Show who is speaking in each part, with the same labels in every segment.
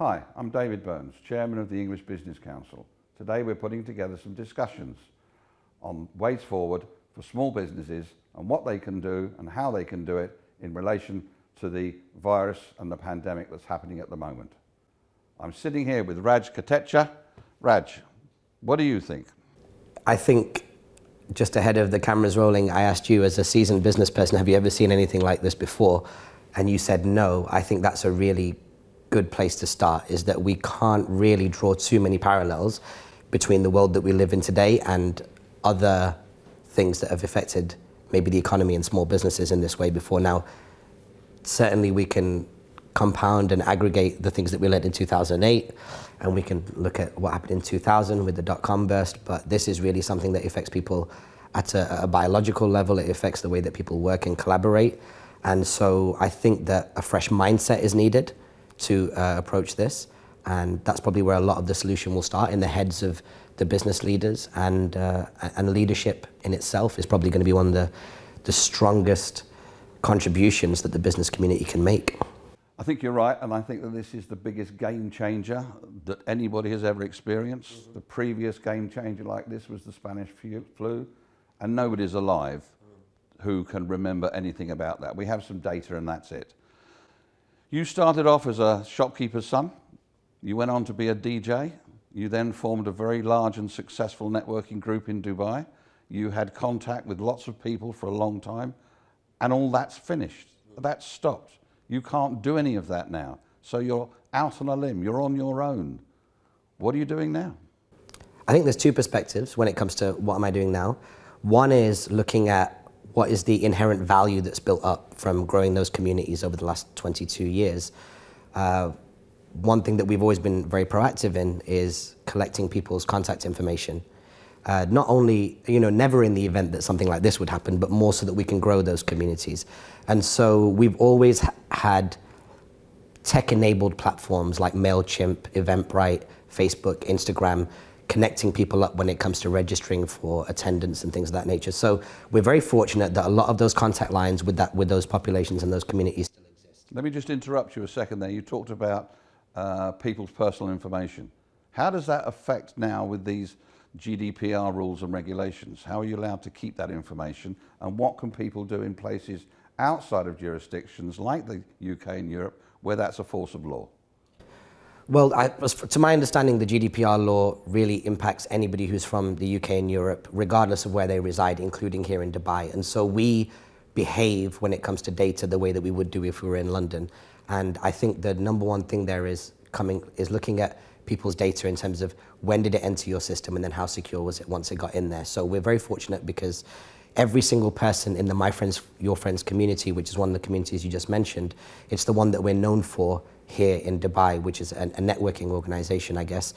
Speaker 1: Hi, I'm David Burns, Chairman of the English Business Council. Today we're putting together some discussions on ways forward for small businesses and what they can do and how they can do it in relation to the virus and the pandemic that's happening at the moment. I'm sitting here with Raj Kotecha. Raj, what do you think?
Speaker 2: I think just ahead of the cameras rolling, I asked you as a seasoned business person, have you ever seen anything like this before? And you said no. I think that's a really good place to start, is that we can't really draw too many parallels between the world that we live in today and other things that have affected maybe the economy and small businesses in this way before. Now, certainly we can compound and aggregate the things that we learned in 2008, and we can look at what happened in 2000 with the dot-com burst, but this is really something that affects people at a biological level. It affects the way that people work and collaborate. And so I think that a fresh mindset is needed to approach this, and that's probably where a lot of the solution will start, in the heads of the business leaders, and leadership in itself is probably going to be one of the strongest contributions that the business community can make.
Speaker 1: I think you're right, and I think that this is the biggest game changer that anybody has ever experienced. The previous game changer like this was the Spanish flu, and nobody's alive who can remember anything about that. We have some data and that's it. You started off as a shopkeeper's son. You went on to be a DJ. You then formed a very large and successful networking group in Dubai. You had contact with lots of people for a long time, and all that's finished. That's stopped. You can't do any of that now. So you're out on a limb. You're on your own. What are you doing now?
Speaker 2: I think there's two perspectives when it comes to what am I doing now. One is looking at what is the inherent value that's built up from growing those communities over the last 22 years. One thing that we've always been very proactive in is collecting people's contact information. Not only, never in the event that something like this would happen, but more so that we can grow those communities. And so we've always had tech-enabled platforms like MailChimp, Eventbrite, Facebook, Instagram, connecting people up when it comes to registering for attendance and things of that nature. So we're very fortunate that a lot of those contact lines with those populations and those communities still exist.
Speaker 1: Let me just interrupt you a second there. You talked about people's personal information. How does that affect now with these GDPR rules and regulations? How are you allowed to keep that information, and what can people do in places outside of jurisdictions like the UK and Europe where that's a force of law?
Speaker 2: Well, to my understanding, the GDPR law really impacts anybody who's from the UK and Europe, regardless of where they reside, including here in Dubai. And so we behave when it comes to data the way that we would do if we were in London. And I think the number one thing there is looking at people's data in terms of when did it enter your system, and then how secure was it once it got in there. So we're very fortunate because every single person in the My Friends, Your Friends community, which is one of the communities you just mentioned, it's the one that we're known for here in Dubai, which is a networking organization, I guess,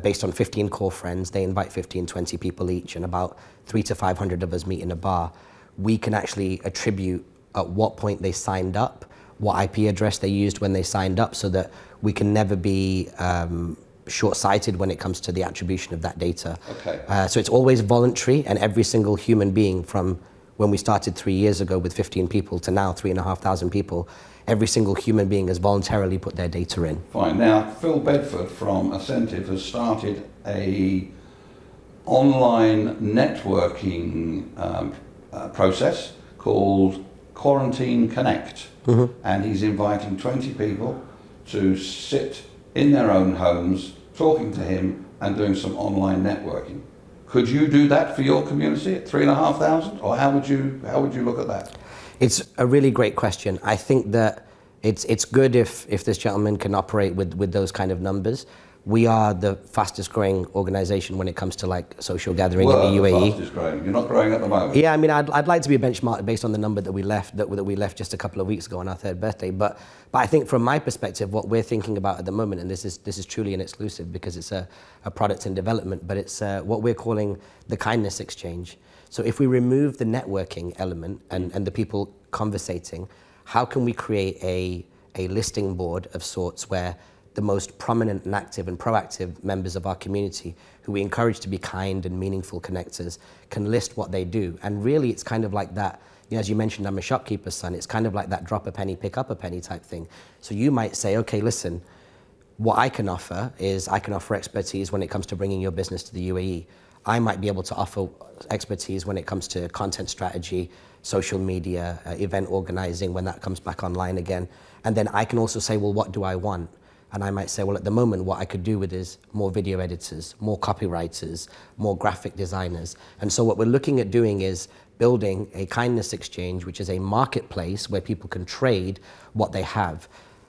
Speaker 2: based on 15 core friends. They invite 15, 20 people each, and about 300 to 500 of us meet in a bar. We can actually attribute at what point they signed up, what IP address they used when they signed up, so that we can never be short-sighted when it comes to the attribution of that data.
Speaker 1: Okay.
Speaker 2: So it's always voluntary, and every single human being, from when we started 3 years ago with 15 people to now 3,500 people, every single human being has voluntarily put their data in.
Speaker 1: Fine. Now, Phil Bedford from Ascentive has started a online networking process called Quarantine Connect. Mm-hmm. And he's inviting 20 people to sit in their own homes, talking to him and doing some online networking. Could you do that for your community at 3,500, or how would you look at that?
Speaker 2: It's a really great question. I think that it's good if this gentleman can operate with those kind of numbers. We are the fastest growing organization when it comes to like social gathering in the UAE.
Speaker 1: Fastest growing. You're not growing at the moment.
Speaker 2: Yeah, I mean, I'd like to be benchmarked based on the number that we left just a couple of weeks ago on our third birthday. But I think from my perspective, what we're thinking about at the moment, and this is truly an exclusive because it's a product in development, but it's what we're calling the kindness exchange. So if we remove the networking element and the people conversating, how can we create a listing board of sorts where the most prominent and active and proactive members of our community, who we encourage to be kind and meaningful connectors, can list what they do? And really, it's kind of like that, as you mentioned, I'm a shopkeeper's son, it's kind of like that drop a penny, pick up a penny type thing. So you might say, okay, listen, what I can offer is I can offer expertise when it comes to bringing your business to the UAE. I might be able to offer expertise when it comes to content strategy, social media, event organizing when that comes back online again. And then I can also say, well, what do I want? And I might say, well, at the moment, what I could do with is more video editors, more copywriters, more graphic designers. And so what we're looking at doing is building a kindness exchange, which is a marketplace where people can trade what they have.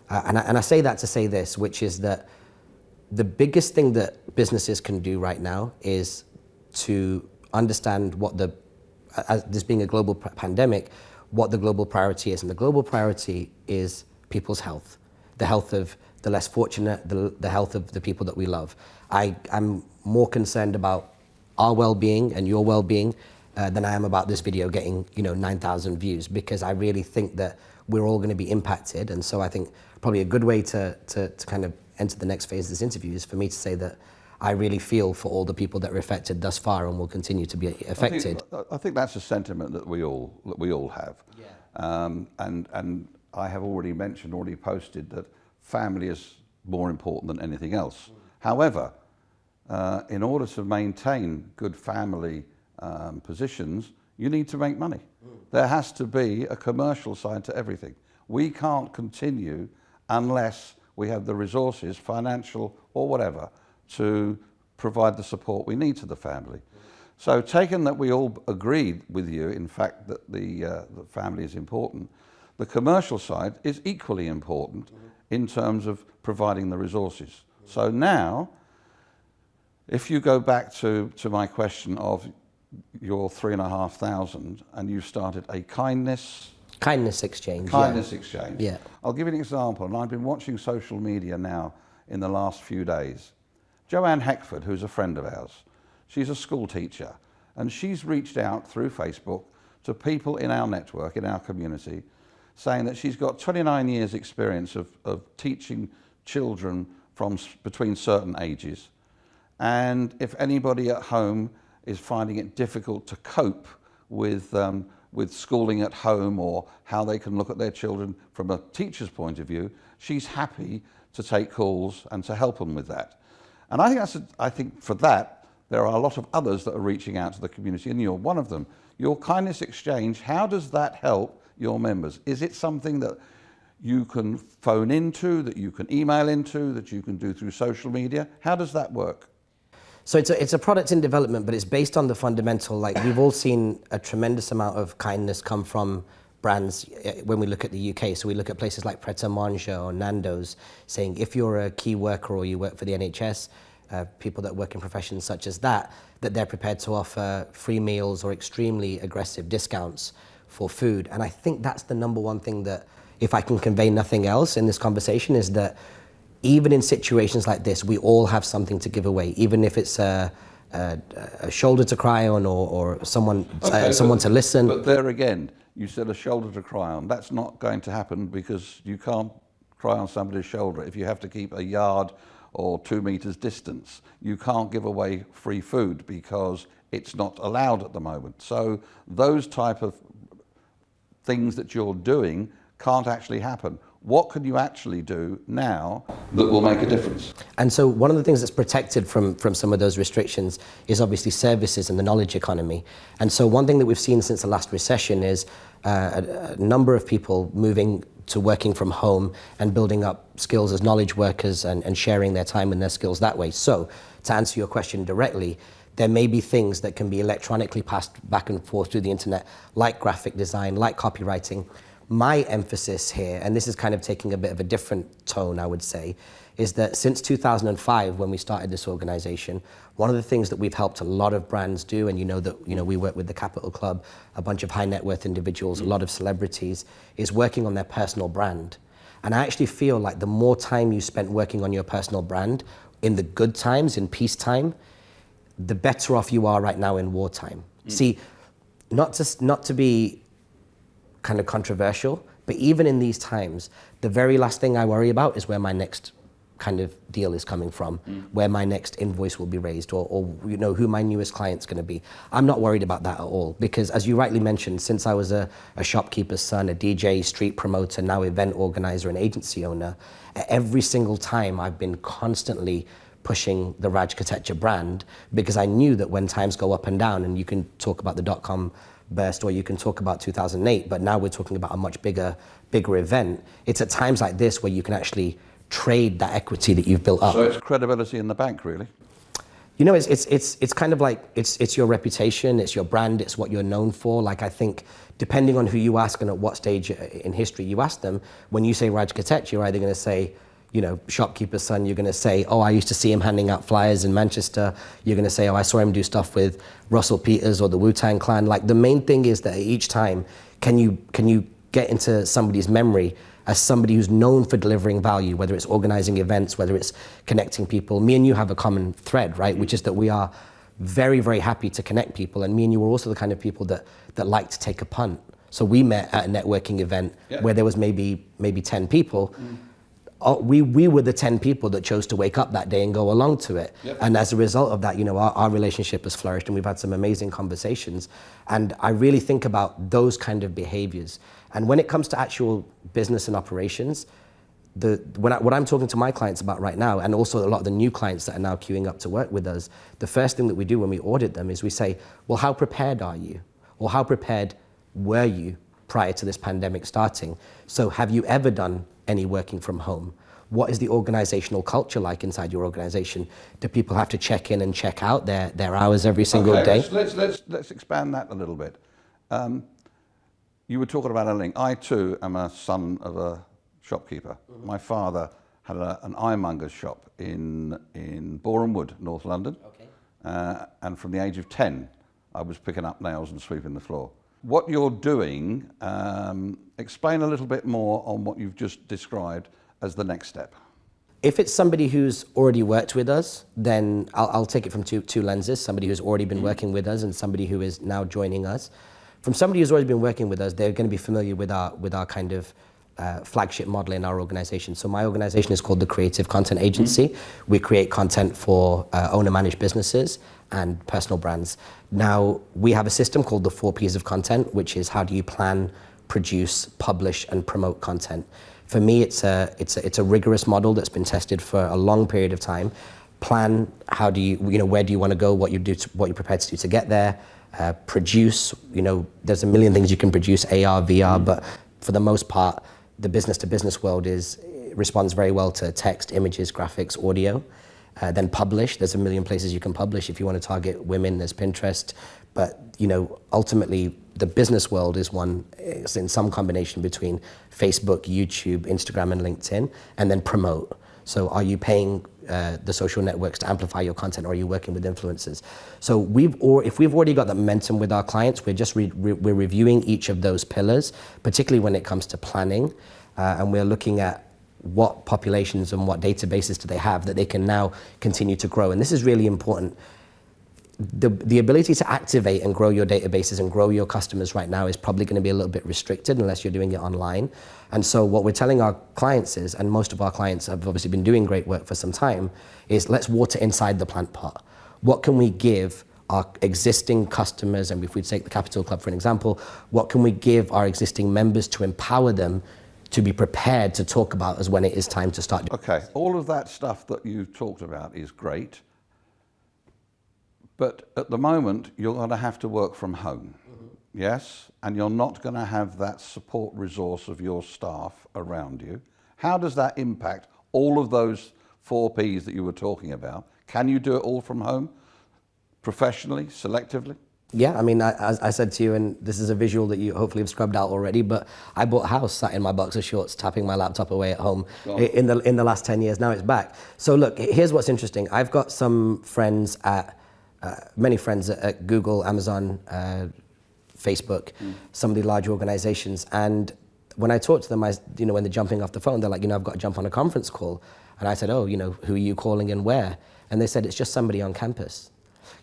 Speaker 2: And I say that to say this, which is that the biggest thing that businesses can do right now is to understand what as this being a global pandemic, what the global priority is. And the global priority is people's health, the health of the less fortunate, the health of the people that we love. I'm more concerned about our well-being and your well-being than I am about this video getting 9,000 views, because I really think that we're all going to be impacted. And so I think probably a good way to kind of enter the next phase of this interview is for me to say that I really feel for all the people that are affected thus far and will continue to be affected.
Speaker 1: I think that's a sentiment that we all have. Yeah. And I have already posted that family is more important than anything else. However, in order to maintain good family positions, you need to make money. There has to be a commercial side to everything. We can't continue unless we have the resources, financial or whatever, to provide the support we need to the family. So taken that we all agreed with you, in fact, that the family is important, the commercial side is equally important in terms of providing the resources. So now, if you go back to my question of your 3,500 and you started a kindness exchange.
Speaker 2: Yeah.
Speaker 1: I'll give you an example, and I've been watching social media now in the last few days. Joanne Heckford, who's a friend of ours, she's a school teacher, and she's reached out through Facebook to people in our network, in our community, saying that she's got 29 years experience of teaching children from between certain ages. And if anybody at home is finding it difficult to cope with schooling at home or how they can look at their children from a teacher's point of view, she's happy to take calls and to help them with that. And I think for that, there are a lot of others that are reaching out to the community, and you're one of them. Your kindness exchange, how does that help your members? Is it something that you can phone into, that you can email into, that you can do through social media? How does that work?
Speaker 2: So it's a product in development, but it's based on the fundamental, like we've all seen a tremendous amount of kindness come from brands when we look at the UK. So we look at places like Pret a Manger or Nando's, saying if you're a key worker or you work for the NHS, people that work in professions such as that they're prepared to offer free meals or extremely aggressive discounts for food. And I think that's the number one thing that, if I can convey nothing else in this conversation, is that even in situations like this, we all have something to give away, even if it's a shoulder to cry on or someone to listen.
Speaker 1: But there again, you said a shoulder to cry on. That's not going to happen, because you can't cry on somebody's shoulder if you have to keep a yard or 2 meters distance. You can't give away free food because it's not allowed at the moment. So those type of things that you're doing can't actually happen. What can you actually do now that will make a difference?
Speaker 2: And so one of the things that's protected from some of those restrictions is obviously services and the knowledge economy. And so one thing that we've seen since the last recession is a number of people moving to working from home and building up skills as knowledge workers and sharing their time and their skills that way. So to answer your question directly, there may be things that can be electronically passed back and forth through the internet, like graphic design, like copywriting. My emphasis here, and this is kind of taking a bit of a different tone, I would say, is that since 2005, when we started this organization, one of the things that we've helped a lot of brands do, and we work with the Capital Club, a bunch of high net worth individuals, a lot of celebrities, is working on their personal brand. And I actually feel like the more time you spent working on your personal brand, in the good times, in peacetime, the better off you are right now in wartime. See, not to be kind of controversial, but even in these times, the very last thing I worry about is where my next kind of deal is coming from, where my next invoice will be raised, or you know, who my newest client's going to be. I'm not worried about that at all, because as you rightly mentioned, since I was a shopkeeper's son, a DJ, street promoter, now event organizer and agency owner, every single time I've been constantly pushing the Raj Kotecha brand, because I knew that when times go up and down, and you can talk about the dot-com burst, or you can talk about 2008, but now we're talking about a much bigger event. It's at times like this where you can actually trade that equity that you've built up.
Speaker 1: So it's credibility in the bank, really.
Speaker 2: You know, it's kind of like, it's your reputation, it's your brand, it's what you're known for. Like, I think depending on who you ask and at what stage in history you ask them, when you say Raj Kotecha, you're either going to say, you know, shopkeeper's son, you're going to say, oh, I used to see him handing out flyers in Manchester. You're going to say, oh, I saw him do stuff with Russell Peters or the Wu-Tang Clan. Like, the main thing is that each time, can you get into somebody's memory as somebody who's known for delivering value, whether it's organizing events, whether it's connecting people. Me and you have a common thread, right? Which is that we are very, very happy to connect people. And me and you were also the kind of people that like to take a punt. So we met at a networking event where there was maybe 10 people. We were the 10 people that chose to wake up that day and go along to it. And as a result of that, you know, our relationship has flourished, and we've had some amazing conversations. And I really think about those kind of behaviors. And when it comes to actual business and operations, what I'm talking to my clients about right now, and also a lot of the new clients that are now queuing up to work with us, the first thing that we do when we audit them is we say, well, how prepared are you? Or how prepared were you prior to this pandemic starting? So have you ever done any working from home? What is the organizational culture like inside your organization? Do people have to check in and check out their hours every single day?
Speaker 1: Let's expand that a little bit. You were talking about a link. I too am a son of a shopkeeper. My father had an ironmonger's shop in Boreham Wood, North London. And from the age of 10, I was picking up nails and sweeping the floor. What you're doing, explain a little bit more on what you've just described as the next step.
Speaker 2: If it's somebody who's already worked with us, then I'll take it from two lenses, somebody who's already been working with us and somebody who is now joining us. From somebody who's already been working with us, they're going to be familiar with our kind of flagship model in our organization. So my organization is called the Creative Content Agency. We create content for owner-managed businesses and personal brands. Now, we have a system called the 4 Ps of content, which is how do you plan, produce, publish, and promote content. For me, it's a rigorous model that's been tested for a long period of time. Plan, how do you know, where do you want to go, what you're prepared to do to get there. Produce, you know, there's a million things you can produce, AR, VR, but for the most part, the business-to-business world responds very well to text, images, graphics, audio. Then publish, there's a million places you can publish. If you want to target women, there's Pinterest. But, you know, ultimately, the business world is in some combination between Facebook, YouTube, Instagram, and LinkedIn, and then promote. So are you paying the social networks to amplify your content, or are you working with influencers? So if we've already got that momentum with our clients, we're reviewing each of those pillars, particularly when it comes to planning, and we're looking at what populations and what databases do they have that they can now continue to grow. And this is really important. The ability to activate and grow your databases and grow your customers right now is probably going to be a little bit restricted unless you're doing it online. And so what we're telling our clients is, and most of our clients have obviously been doing great work for some time, is let's water inside the plant pot. What can we give our existing customers, and if we take the Capital Club for an example, what can we give our existing members to empower them to be prepared to talk about us when it is time to start?
Speaker 1: Okay, all of that stuff that you've talked about is great. But at the moment, you're going to have to work from home, yes? And you're not going to have that support resource of your staff around you. How does that impact all of those 4 Ps that you were talking about? Can you do it all from home, professionally, selectively?
Speaker 2: Yeah, I mean, I said to you, and this is a visual that you hopefully have scrubbed out already, but I bought a house, sat in my boxer shorts, tapping my laptop away at home in the last 10 years. Now it's back. So look, here's what's interesting. I've got some friends many friends at Google, Amazon, Facebook, some of the large organizations. And when I talk to them, when they're jumping off the phone, they're like, I've got to jump on a conference call. And I said, who are you calling and where? And they said, it's just somebody on campus.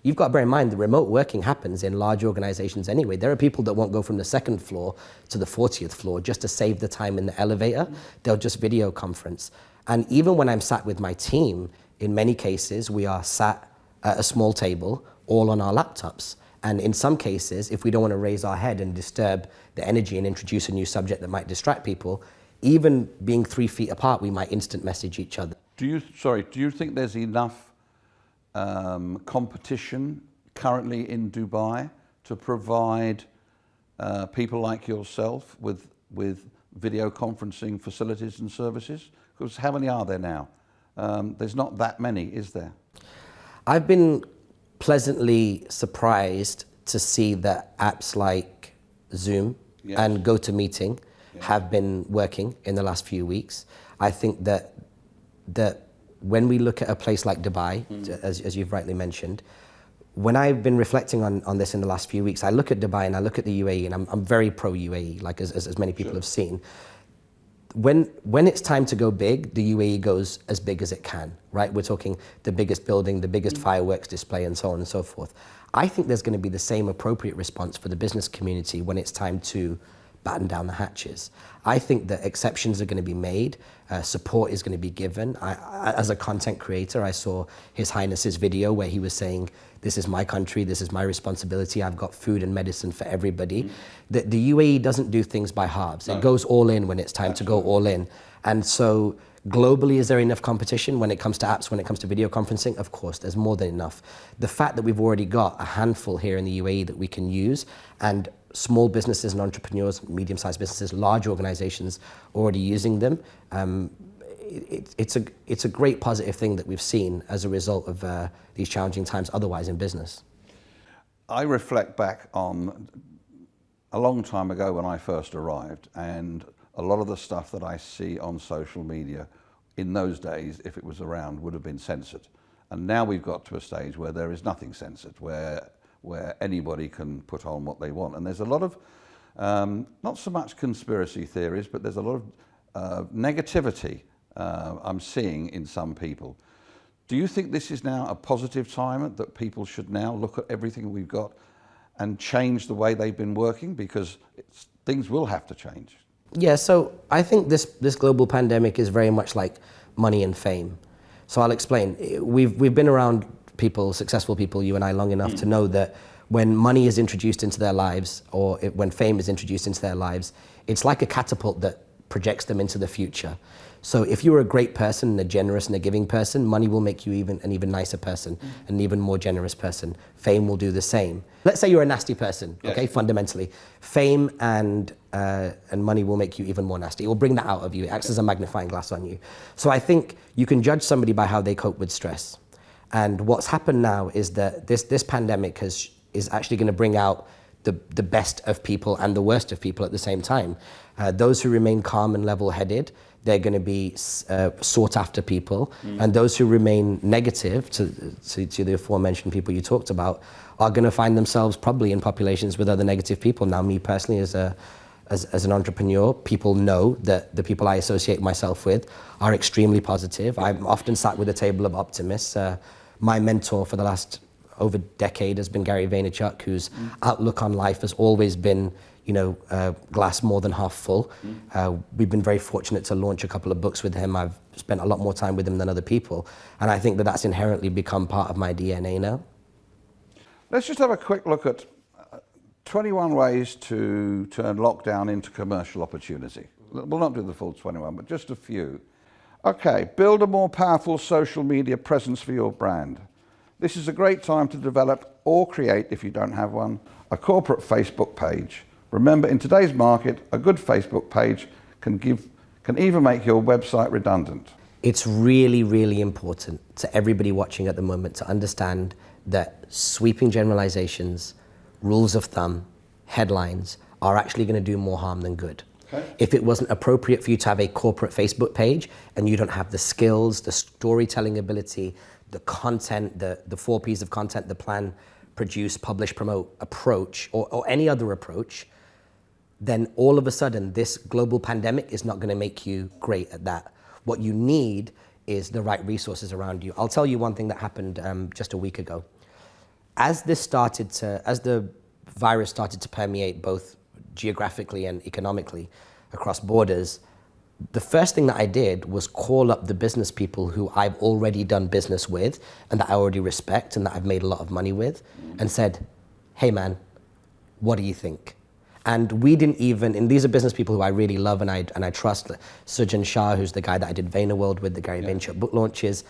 Speaker 2: You've got to bear in mind that remote working happens in large organizations anyway. There are people that won't go from the 2nd floor to the 40th floor just to save the time in the elevator. They'll just video conference. And even when I'm sat with my team, in many cases, we are sat at a small table, all on our laptops. And in some cases, if we don't want to raise our head and disturb the energy and introduce a new subject that might distract people, even being 3 feet apart, we might instant message each other.
Speaker 1: Do you think there's enough competition currently in Dubai to provide people like yourself with video conferencing facilities and services? Because how many are there now? There's not that many, is there?
Speaker 2: I've been pleasantly surprised to see that apps like Zoom and GoToMeeting have been working in the last few weeks. I think that when we look at a place like Dubai, as you've rightly mentioned, when I've been reflecting on this in the last few weeks, I look at Dubai and I look at the UAE, and I'm very pro UAE, like as many people have seen. When it's time to go big, the UAE goes as big as it can, right? We're talking the biggest building, the biggest fireworks display, and so on and so forth. I think there's going to be the same appropriate response for the business community when it's time to batten down the hatches. I think that exceptions are going to be made, support is going to be given. As a content creator, I saw His Highness's video where he was saying, this is my country, this is my responsibility, I've got food and medicine for everybody. The UAE doesn't do things by halves. It goes all in when it's time to go all in. And so globally, is there enough competition when it comes to apps, when it comes to video conferencing? Of course, there's more than enough. The fact that we've already got a handful here in the UAE that we can use, and small businesses and entrepreneurs, medium-sized businesses, large organizations already using them, it's a great positive thing that we've seen as a result of these challenging times otherwise in business.
Speaker 1: I reflect back on a long time ago when I first arrived, and a lot of the stuff that I see on social media in those days, if it was around, would have been censored. And now we've got to a stage where there is nothing censored, where anybody can put on what they want. And there's a lot of, not so much conspiracy theories, but there's a lot of negativity I'm seeing in some people. Do you think this is now a positive time that people should now look at everything we've got and change the way they've been working? Because things will have to change.
Speaker 2: Yeah, so I think this global pandemic is very much like money and fame. So I'll explain. We've been around people, successful people, you and I, long enough to know that when money is introduced into their lives, or when fame is introduced into their lives, it's like a catapult that projects them into the future. So if you're a great person, and a generous and a giving person, money will make you an even nicer person, an even more generous person. Fame will do the same. Let's say you're a nasty person, okay, fundamentally. Fame and money will make you even more nasty. It will bring that out of you. It acts as a magnifying glass on you. So I think you can judge somebody by how they cope with stress. And what's happened now is that this pandemic is actually going to bring out the best of people and the worst of people at the same time. Those who remain calm and level-headed, they're going to be sought after people. And those who remain negative, to the aforementioned people you talked about, are going to find themselves probably in populations with other negative people. Now, me personally, as an entrepreneur, people know that the people I associate myself with are extremely positive. I'm often sat with a table of optimists. My mentor for the last over decade has been Gary Vaynerchuk, whose outlook on life has always been, glass more than half full. We've been very fortunate to launch a couple of books with him. I've spent a lot more time with him than other people. And I think that that's inherently become part of my DNA now.
Speaker 1: Let's just have a quick look at 21 ways to turn lockdown into commercial opportunity. We'll not do the full 21, but just a few. Okay, build a more powerful social media presence for your brand. This is a great time to develop or create, if you don't have one, a corporate Facebook page. Remember, in today's market, a good Facebook page can even make your website redundant.
Speaker 2: It's really, really important to everybody watching at the moment to understand that sweeping generalizations, rules of thumb, headlines are actually going to do more harm than good. Okay. If it wasn't appropriate for you to have a corporate Facebook page and you don't have the skills, the storytelling ability, the content, the 4 Ps of content, the plan, produce, publish, promote approach, or any other approach, then all of a sudden this global pandemic is not going to make you great at that. What you need is the right resources around you. I'll tell you one thing that happened just a week ago. As the virus started to permeate both geographically and economically across borders, the first thing that I did was call up the business people who I've already done business with and that I already respect and that I've made a lot of money with, and said, hey man, what do you think? And we didn't even, and these are business people who I really love and I trust. Sujan Shah, who's the guy that I did VaynerWorld with, the Gary Vaynerchuk book launches.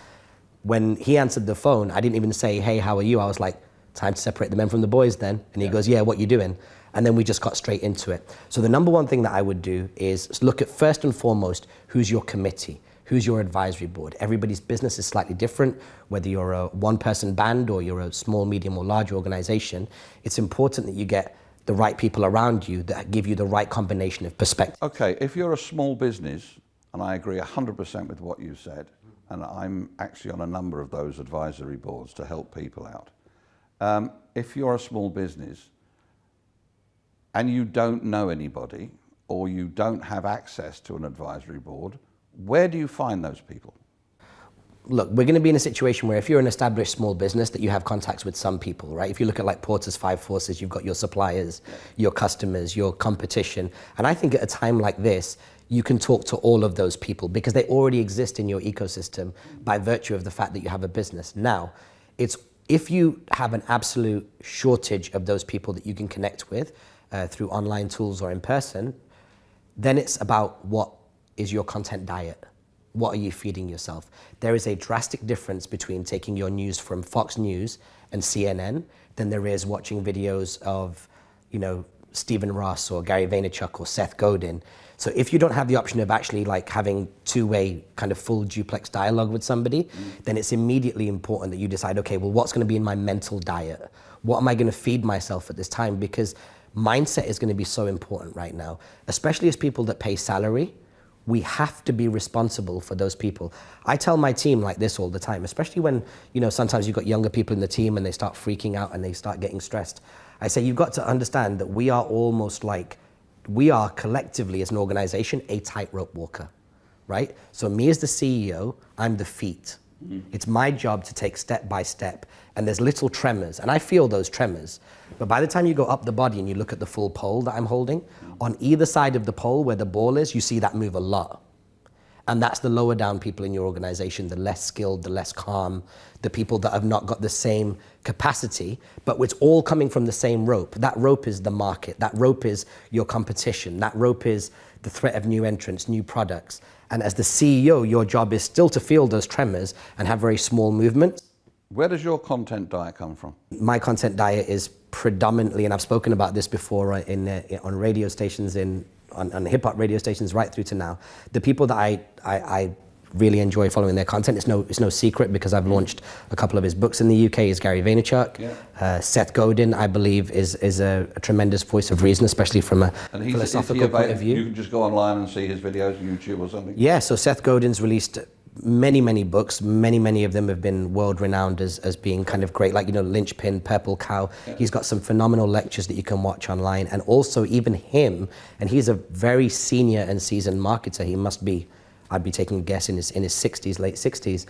Speaker 2: When he answered the phone, I didn't even say, hey, how are you? I was like, time to separate the men from the boys then. And he goes, yeah, what you doing? And then we just got straight into it. So the number one thing that I would do is look at, first and foremost, who's your committee? Who's your advisory board? Everybody's business is slightly different, whether you're a one-person band or you're a small, medium, or large organization. It's important that you get the right people around you that give you the right combination of perspective.
Speaker 1: Okay, if you're a small business, and I agree 100% with what you said, and I'm actually on a number of those advisory boards to help people out. If you're a small business and you don't know anybody or you don't have access to an advisory board, where do you find those people?
Speaker 2: Look, we're going to be in a situation where if you're an established small business that you have contacts with some people, right? If you look at like Porter's Five Forces, you've got your suppliers, your customers, your competition. And I think at a time like this, you can talk to all of those people because they already exist in your ecosystem by virtue of the fact that you have a business. Now, if you have an absolute shortage of those people that you can connect with through online tools or in person, then it's about what is your content diet. What are you feeding yourself? There is a drastic difference between taking your news from Fox News and CNN than there is watching videos of, Stephen Ross or Gary Vaynerchuk or Seth Godin. So if you don't have the option of actually like having two-way kind of full duplex dialogue with somebody, then it's immediately important that you decide, okay, well, what's going to be in my mental diet? What am I going to feed myself at this time? Because mindset is going to be so important right now, especially as people that pay salary. We have to be responsible for those people. I tell my team like this all the time, especially when, sometimes you've got younger people in the team and they start freaking out and they start getting stressed. I say, you've got to understand that we are almost like, we are collectively as an organization, a tightrope walker, right? So me as the CEO, I'm the feet. It's my job to take step by step, and there's little tremors, and I feel those tremors. But by the time you go up the body and you look at the full pole that I'm holding, on either side of the pole where the ball is, you see that move a lot. And that's the lower down people in your organization, the less skilled, the less calm, the people that have not got the same capacity, but it's all coming from the same rope. That rope is the market. That rope is your competition. That rope is the threat of new entrants, new products. And as the CEO, your job is still to feel those tremors and have very small movements.
Speaker 1: Where does your content diet come from?
Speaker 2: My content diet is predominantly, and I've spoken about this before on radio stations, on hip-hop radio stations right through to now. The people that I really enjoy following their content, it's no secret because I've launched a couple of his books in the UK, is Gary Vaynerchuk. Yeah. Seth Godin, I believe, is a tremendous voice of reason, especially from a philosophical point of view.
Speaker 1: You can just go online and see his videos on YouTube or something?
Speaker 2: Yeah, so Seth Godin's released many books. Many of them have been world renowned as being kind of great, like, Lynchpin, Purple Cow. Yeah. He's got some phenomenal lectures that you can watch online. And also even him, and he's a very senior and seasoned marketer. He must be, I'd be taking a guess, in his 60s, late 60s.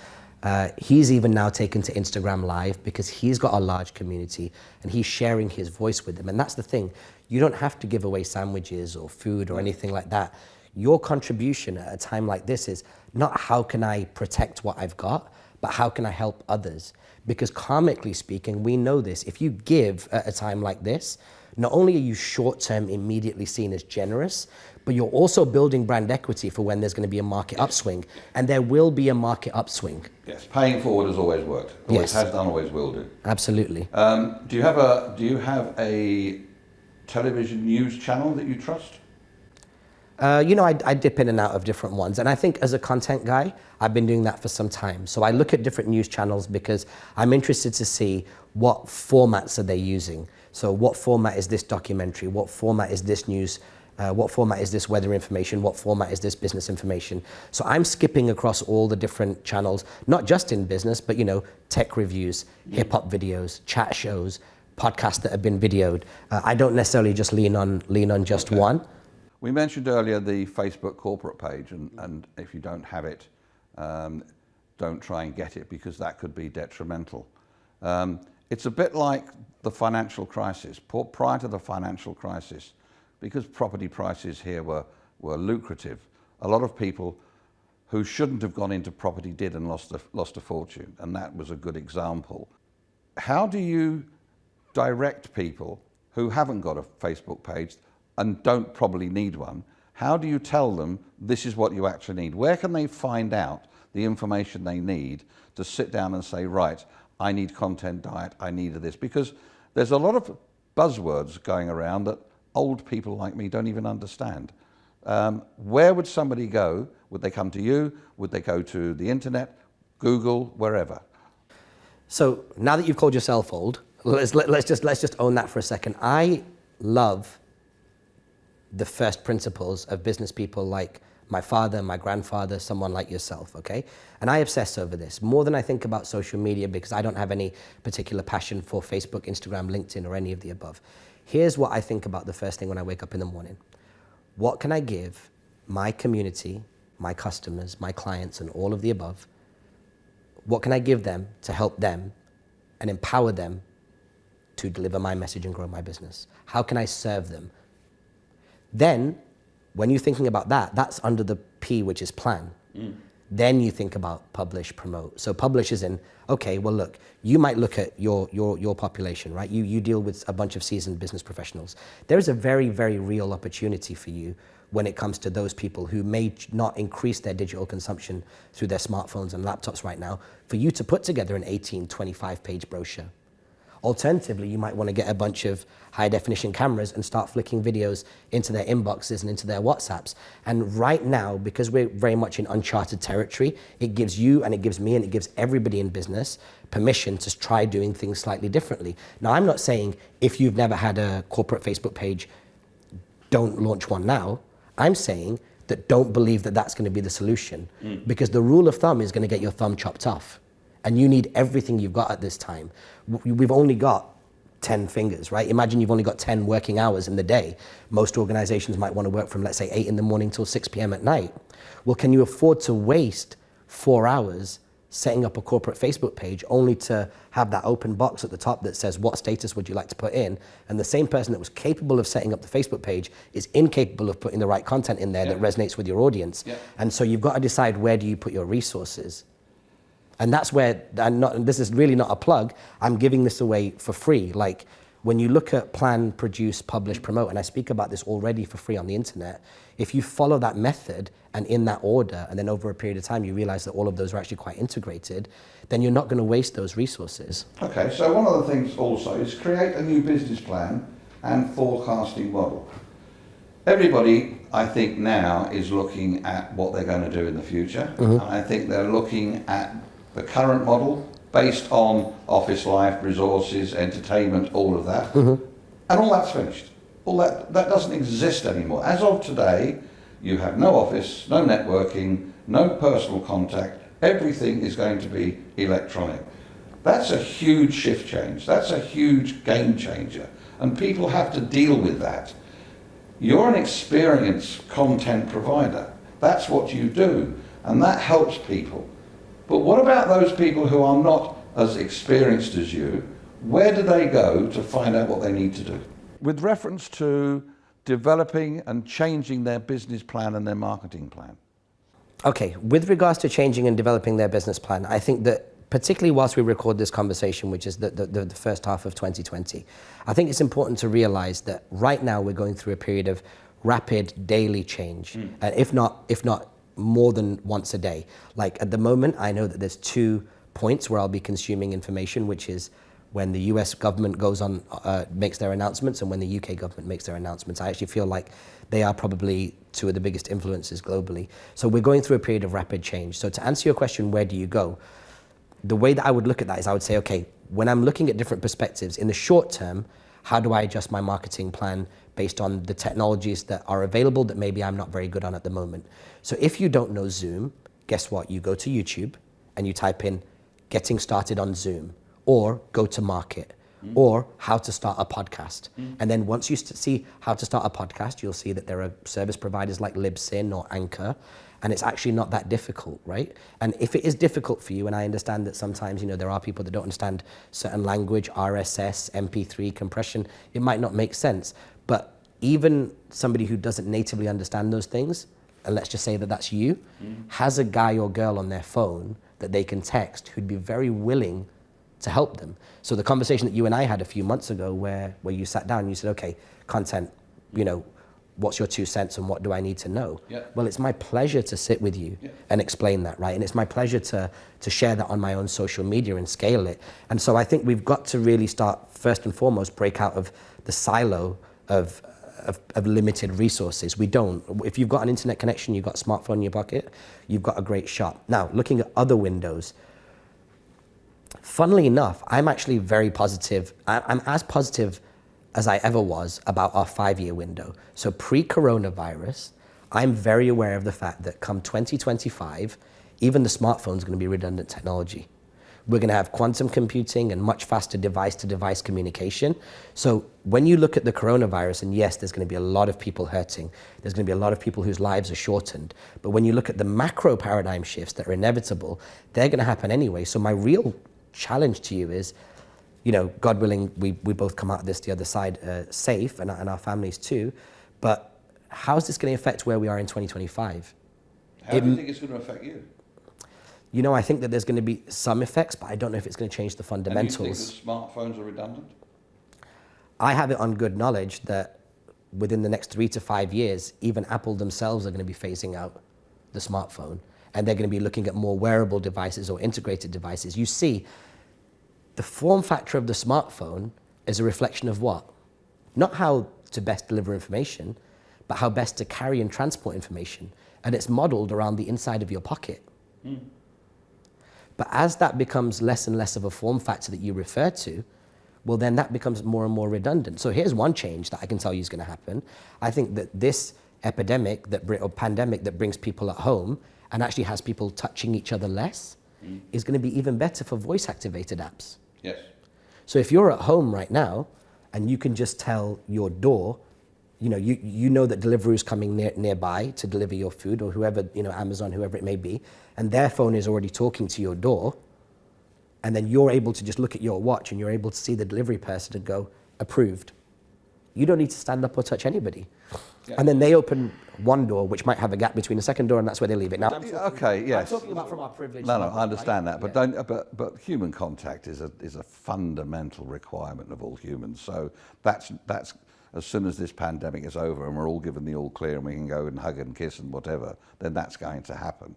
Speaker 2: He's even now taken to Instagram Live because he's got a large community and he's sharing his voice with them. And that's the thing. You don't have to give away sandwiches or food or anything like that. Your contribution at a time like this is not how can I protect what I've got, but how can I help others? Because karmically speaking, we know this. If you give at a time like this, not only are you short-term immediately seen as generous, but you're also building brand equity for when there's going to be a market upswing. And there will be a market upswing.
Speaker 1: Yes, paying forward has always worked. Always has done, always will do.
Speaker 2: Absolutely.
Speaker 1: Do you have a television news channel that you trust?
Speaker 2: I dip in and out of different ones. And I think as a content guy, I've been doing that for some time. So I look at different news channels because I'm interested to see what formats are they using. So what format is this documentary? What format is this news? What format is this weather information? What format is this business information? So I'm skipping across all the different channels, not just in business, but tech reviews, hip hop videos, chat shows, podcasts that have been videoed. I don't necessarily just lean on just one.
Speaker 1: We mentioned earlier the Facebook corporate page, and if you don't have it, don't try and get it because that could be detrimental. It's a bit like the financial crisis. Prior to the financial crisis, because property prices here were lucrative, a lot of people who shouldn't have gone into property did and lost a fortune, and that was a good example. How do you direct people who haven't got a Facebook page and don't probably need one? How do you tell them this is what you actually need? Where can they find out the information they need to sit down and say, right, I need content diet, I need this? Because there's a lot of buzzwords going around that old people like me don't even understand. Where would somebody go? Would they come to you? Would they go to the internet, Google, wherever?
Speaker 2: So now that you've called yourself old, let's just own that for a second. I love the first principles of business people like my father, my grandfather, someone like yourself, okay? And I obsess over this more than I think about social media because I don't have any particular passion for Facebook, Instagram, LinkedIn, or any of the above. Here's what I think about the first thing when I wake up in the morning. What can I give my community, my customers, my clients, and all of the above? What can I give them to help them and empower them to deliver my message and grow my business? How can I serve them? Then, when you're thinking about that, that's under the P, which is plan. Then you think about publish, promote. So publish is in, okay, well look, you might look at your population, right? You deal with a bunch of seasoned business professionals. There is a very, very real opportunity for you when it comes to those people who may not increase their digital consumption through their smartphones and laptops right now, for you to put together an 18, 25-page brochure. Alternatively, you might want to get a bunch of high-definition cameras and start flicking videos into their inboxes and into their WhatsApps. And right now, because we're very much in uncharted territory, it gives you and it gives me and it gives everybody in business permission to try doing things slightly differently. Now, I'm not saying if you've never had a corporate Facebook page, don't launch one now. I'm saying that don't believe that that's going to be the solution, because the rule of thumb is going to get your thumb chopped off. And you need everything you've got at this time. We've only got 10 fingers, right? Imagine you've only got 10 working hours in the day. Most organizations might want to work from, let's say, 8 in the morning till 6 p.m. at night. Well, can you afford to waste 4 hours setting up a corporate Facebook page only to have that open box at the top that says, what status would you like to put in? And the same person that was capable of setting up the Facebook page is incapable of putting the right content in there that resonates with your audience. And so you've got to decide, where do you put your resources? And that's where, this is really not a plug, I'm giving this away for free. Like, when you look at plan, produce, publish, promote, and I speak about this already for free on the internet, if you follow that method and in that order, and then over a period of time you realize that all of those are actually quite integrated, then you're not going to waste those resources.
Speaker 1: Okay, so one of the things also is create a new business plan and forecasting model. Everybody, I think now, is looking at what they're going to do in the future. And I think they're looking at the current model based on office life, resources, entertainment, all of that. And all that's finished. All that doesn't exist anymore. As of today, you have no office, no networking, no personal contact. Everything is going to be electronic. That's a huge shift change. That's a huge game changer. And people have to deal with that. You're an experienced content provider. That's what you do. And that helps people. But what about those people who are not as experienced as you? Where do they go to find out what they need to do? With reference to developing and changing their business plan and their marketing plan.
Speaker 2: Okay, with regards to changing and developing their business plan, I think that particularly whilst we record this conversation, which is the first half of 2020, I think it's important to realize that right now we're going through a period of rapid daily change, and if not more than once a day. Like at the moment, I know that there's 2 points where I'll be consuming information, which is when the US government goes on, makes their announcements, and when the UK government makes their announcements. I actually feel like they are probably 2 of the biggest influences globally. So we're going through a period of rapid change. So to answer your question, where do you go? The way that I would look at that is I would say, okay, when I'm looking at different perspectives, in the short term, how do I adjust my marketing plan based on the technologies that are available that maybe I'm not very good on at the moment? So if you don't know Zoom, guess what? You go to YouTube and you type in getting started on Zoom, or go to market, or how to start a podcast. And then once you see how to start a podcast, you'll see that there are service providers like Libsyn or Anchor, and it's actually not that difficult, right? And if it is difficult for you, and I understand that sometimes, there are people that don't understand certain language, RSS, MP3 compression, it might not make sense. But even somebody who doesn't natively understand those things, and let's just say that that's you, has a guy or girl on their phone that they can text who'd be very willing to help them. So the conversation that you and I had a few months ago where you sat down and you said, okay, content, you know, what's your 2 cents and what do I need to know?
Speaker 1: Yeah.
Speaker 2: Well, it's my pleasure to sit with you and explain that, right? And it's my pleasure to share that on my own social media and scale it. And so I think we've got to really start, first and foremost, break out of the silo of limited resources. We don't. If you've got an internet connection, you've got a smartphone in your pocket, you've got a great shot. Now, looking at other windows, funnily enough, I'm actually very positive. I'm as positive as I ever was about our 5-year window. So pre-coronavirus, I'm very aware of the fact that come 2025, even the smartphone is going to be redundant technology. We're going to have quantum computing and much faster device-to-device communication. So when you look at the coronavirus, and yes, there's going to be a lot of people hurting, there's going to be a lot of people whose lives are shortened, but when you look at the macro paradigm shifts that are inevitable, they're going to happen anyway. So my real challenge to you is, you know, God willing, we both come out of this the other side safe, and our families too, but how is this going to affect where we are in 2025?
Speaker 1: How do you think it's going to affect you?
Speaker 2: You know, I think that there's going to be some effects, but I don't know if it's going to change the fundamentals.
Speaker 1: And you think that smartphones are redundant?
Speaker 2: I have it on good knowledge that within the next 3 to 5 years, even Apple themselves are going to be phasing out the smartphone, and they're going to be looking at more wearable devices or integrated devices. You see, the form factor of the smartphone is a reflection of what? Not how to best deliver information, but how best to carry and transport information. And it's modeled around the inside of your pocket. But as that becomes less and less of a form factor that you refer to, well, then that becomes more and more redundant. So here's one change that I can tell you is going to happen. I think that this epidemic or pandemic that brings people at home and actually has people touching each other less is going to be even better for voice-activated apps.
Speaker 1: Yes.
Speaker 2: So if you're at home right now and you can just tell your door, you know that Deliveroo is coming nearby to deliver your food, or whoever, you know, Amazon, whoever it may be, and their phone is already talking to your door, and then you're able to just look at your watch and you're able to see the delivery person and go, approved. You don't need to stand up or touch anybody. Yeah. And then they open one door, which might have a gap between the second door, and that's where they leave it. Now,
Speaker 1: okay, yes.
Speaker 2: I'm talking about from our privilege.
Speaker 1: No, I understand
Speaker 2: right?
Speaker 1: that, but but human contact is a fundamental requirement of all humans. So that's as soon as this pandemic is over and we're all given the all clear and we can go and hug and kiss and whatever, then that's going to happen.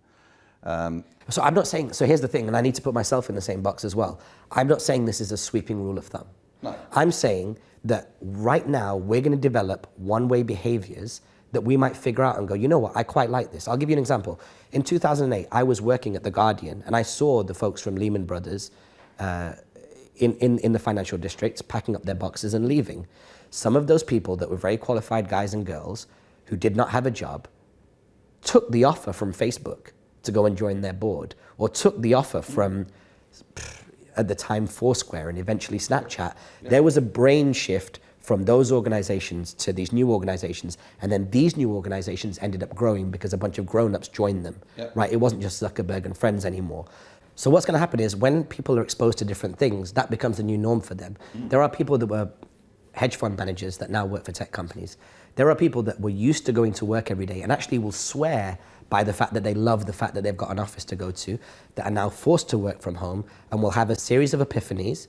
Speaker 2: So I'm not saying, so here's the thing, and I need to put myself in the same box as well. I'm not saying this is a sweeping rule of thumb.
Speaker 1: No.
Speaker 2: I'm saying that right now we're going to develop one-way behaviors that we might figure out and go, you know what, I quite like this. I'll give you an example. In 2008, I was working at The Guardian and I saw the folks from Lehman Brothers in the financial districts packing up their boxes and leaving. Some of those people that were very qualified guys and girls who did not have a job took the offer from Facebook to go and join their board, or took the offer from, at the time, Foursquare and eventually Snapchat. Yeah. There was a brain shift from those organizations to these new organizations, and then these new organizations ended up growing because a bunch of grown-ups joined them, right? It wasn't just Zuckerberg and friends anymore. So what's going to happen is when people are exposed to different things, that becomes the new norm for them. There are people that were hedge fund managers that now work for tech companies. There are people that were used to going to work every day and actually will swear by the fact that they love the fact that they've got an office to go to, that are now forced to work from home and will have a series of epiphanies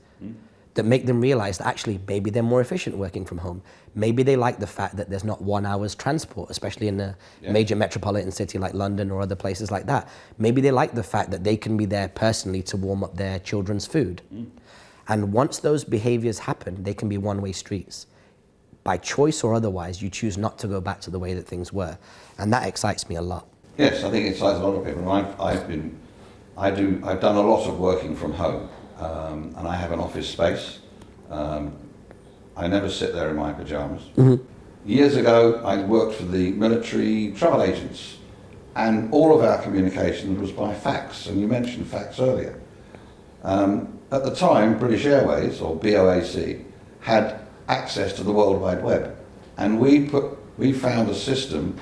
Speaker 2: that make them realize that actually maybe they're more efficient working from home. Maybe they like the fact that there's not 1 hour's transport, especially in a major metropolitan city like London or other places like that. Maybe they like the fact that they can be there personally to warm up their children's food. And once those behaviors happen, they can be one-way streets. By choice or otherwise, you choose not to go back to the way that things were. And that excites me a lot.
Speaker 1: Yes, I think it excites a lot of people. I've done a lot of working from home, and I have an office space. I never sit there in my pajamas. Years ago, I worked for the military travel agents, and all of our communication was by fax, and you mentioned fax earlier. At the time, British Airways, or BOAC, had access to the World Wide Web, and we found a system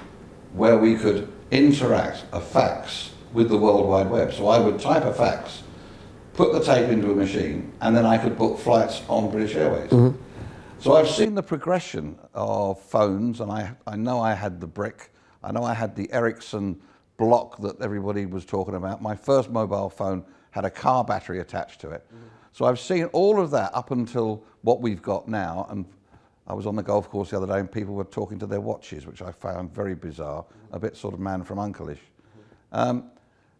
Speaker 1: where we could interact a fax with the World Wide Web. So I would type a fax, put the tape into a machine, and then I could book flights on British Airways. So I've seen the progression of phones, and I know I had the brick, I know I had the Ericsson block that everybody was talking about. My first mobile phone had a car battery attached to it. So I've seen all of that up until what we've got now. And I was on the golf course the other day and people were talking to their watches, which I found very bizarre, a bit sort of man from Uncle-ish.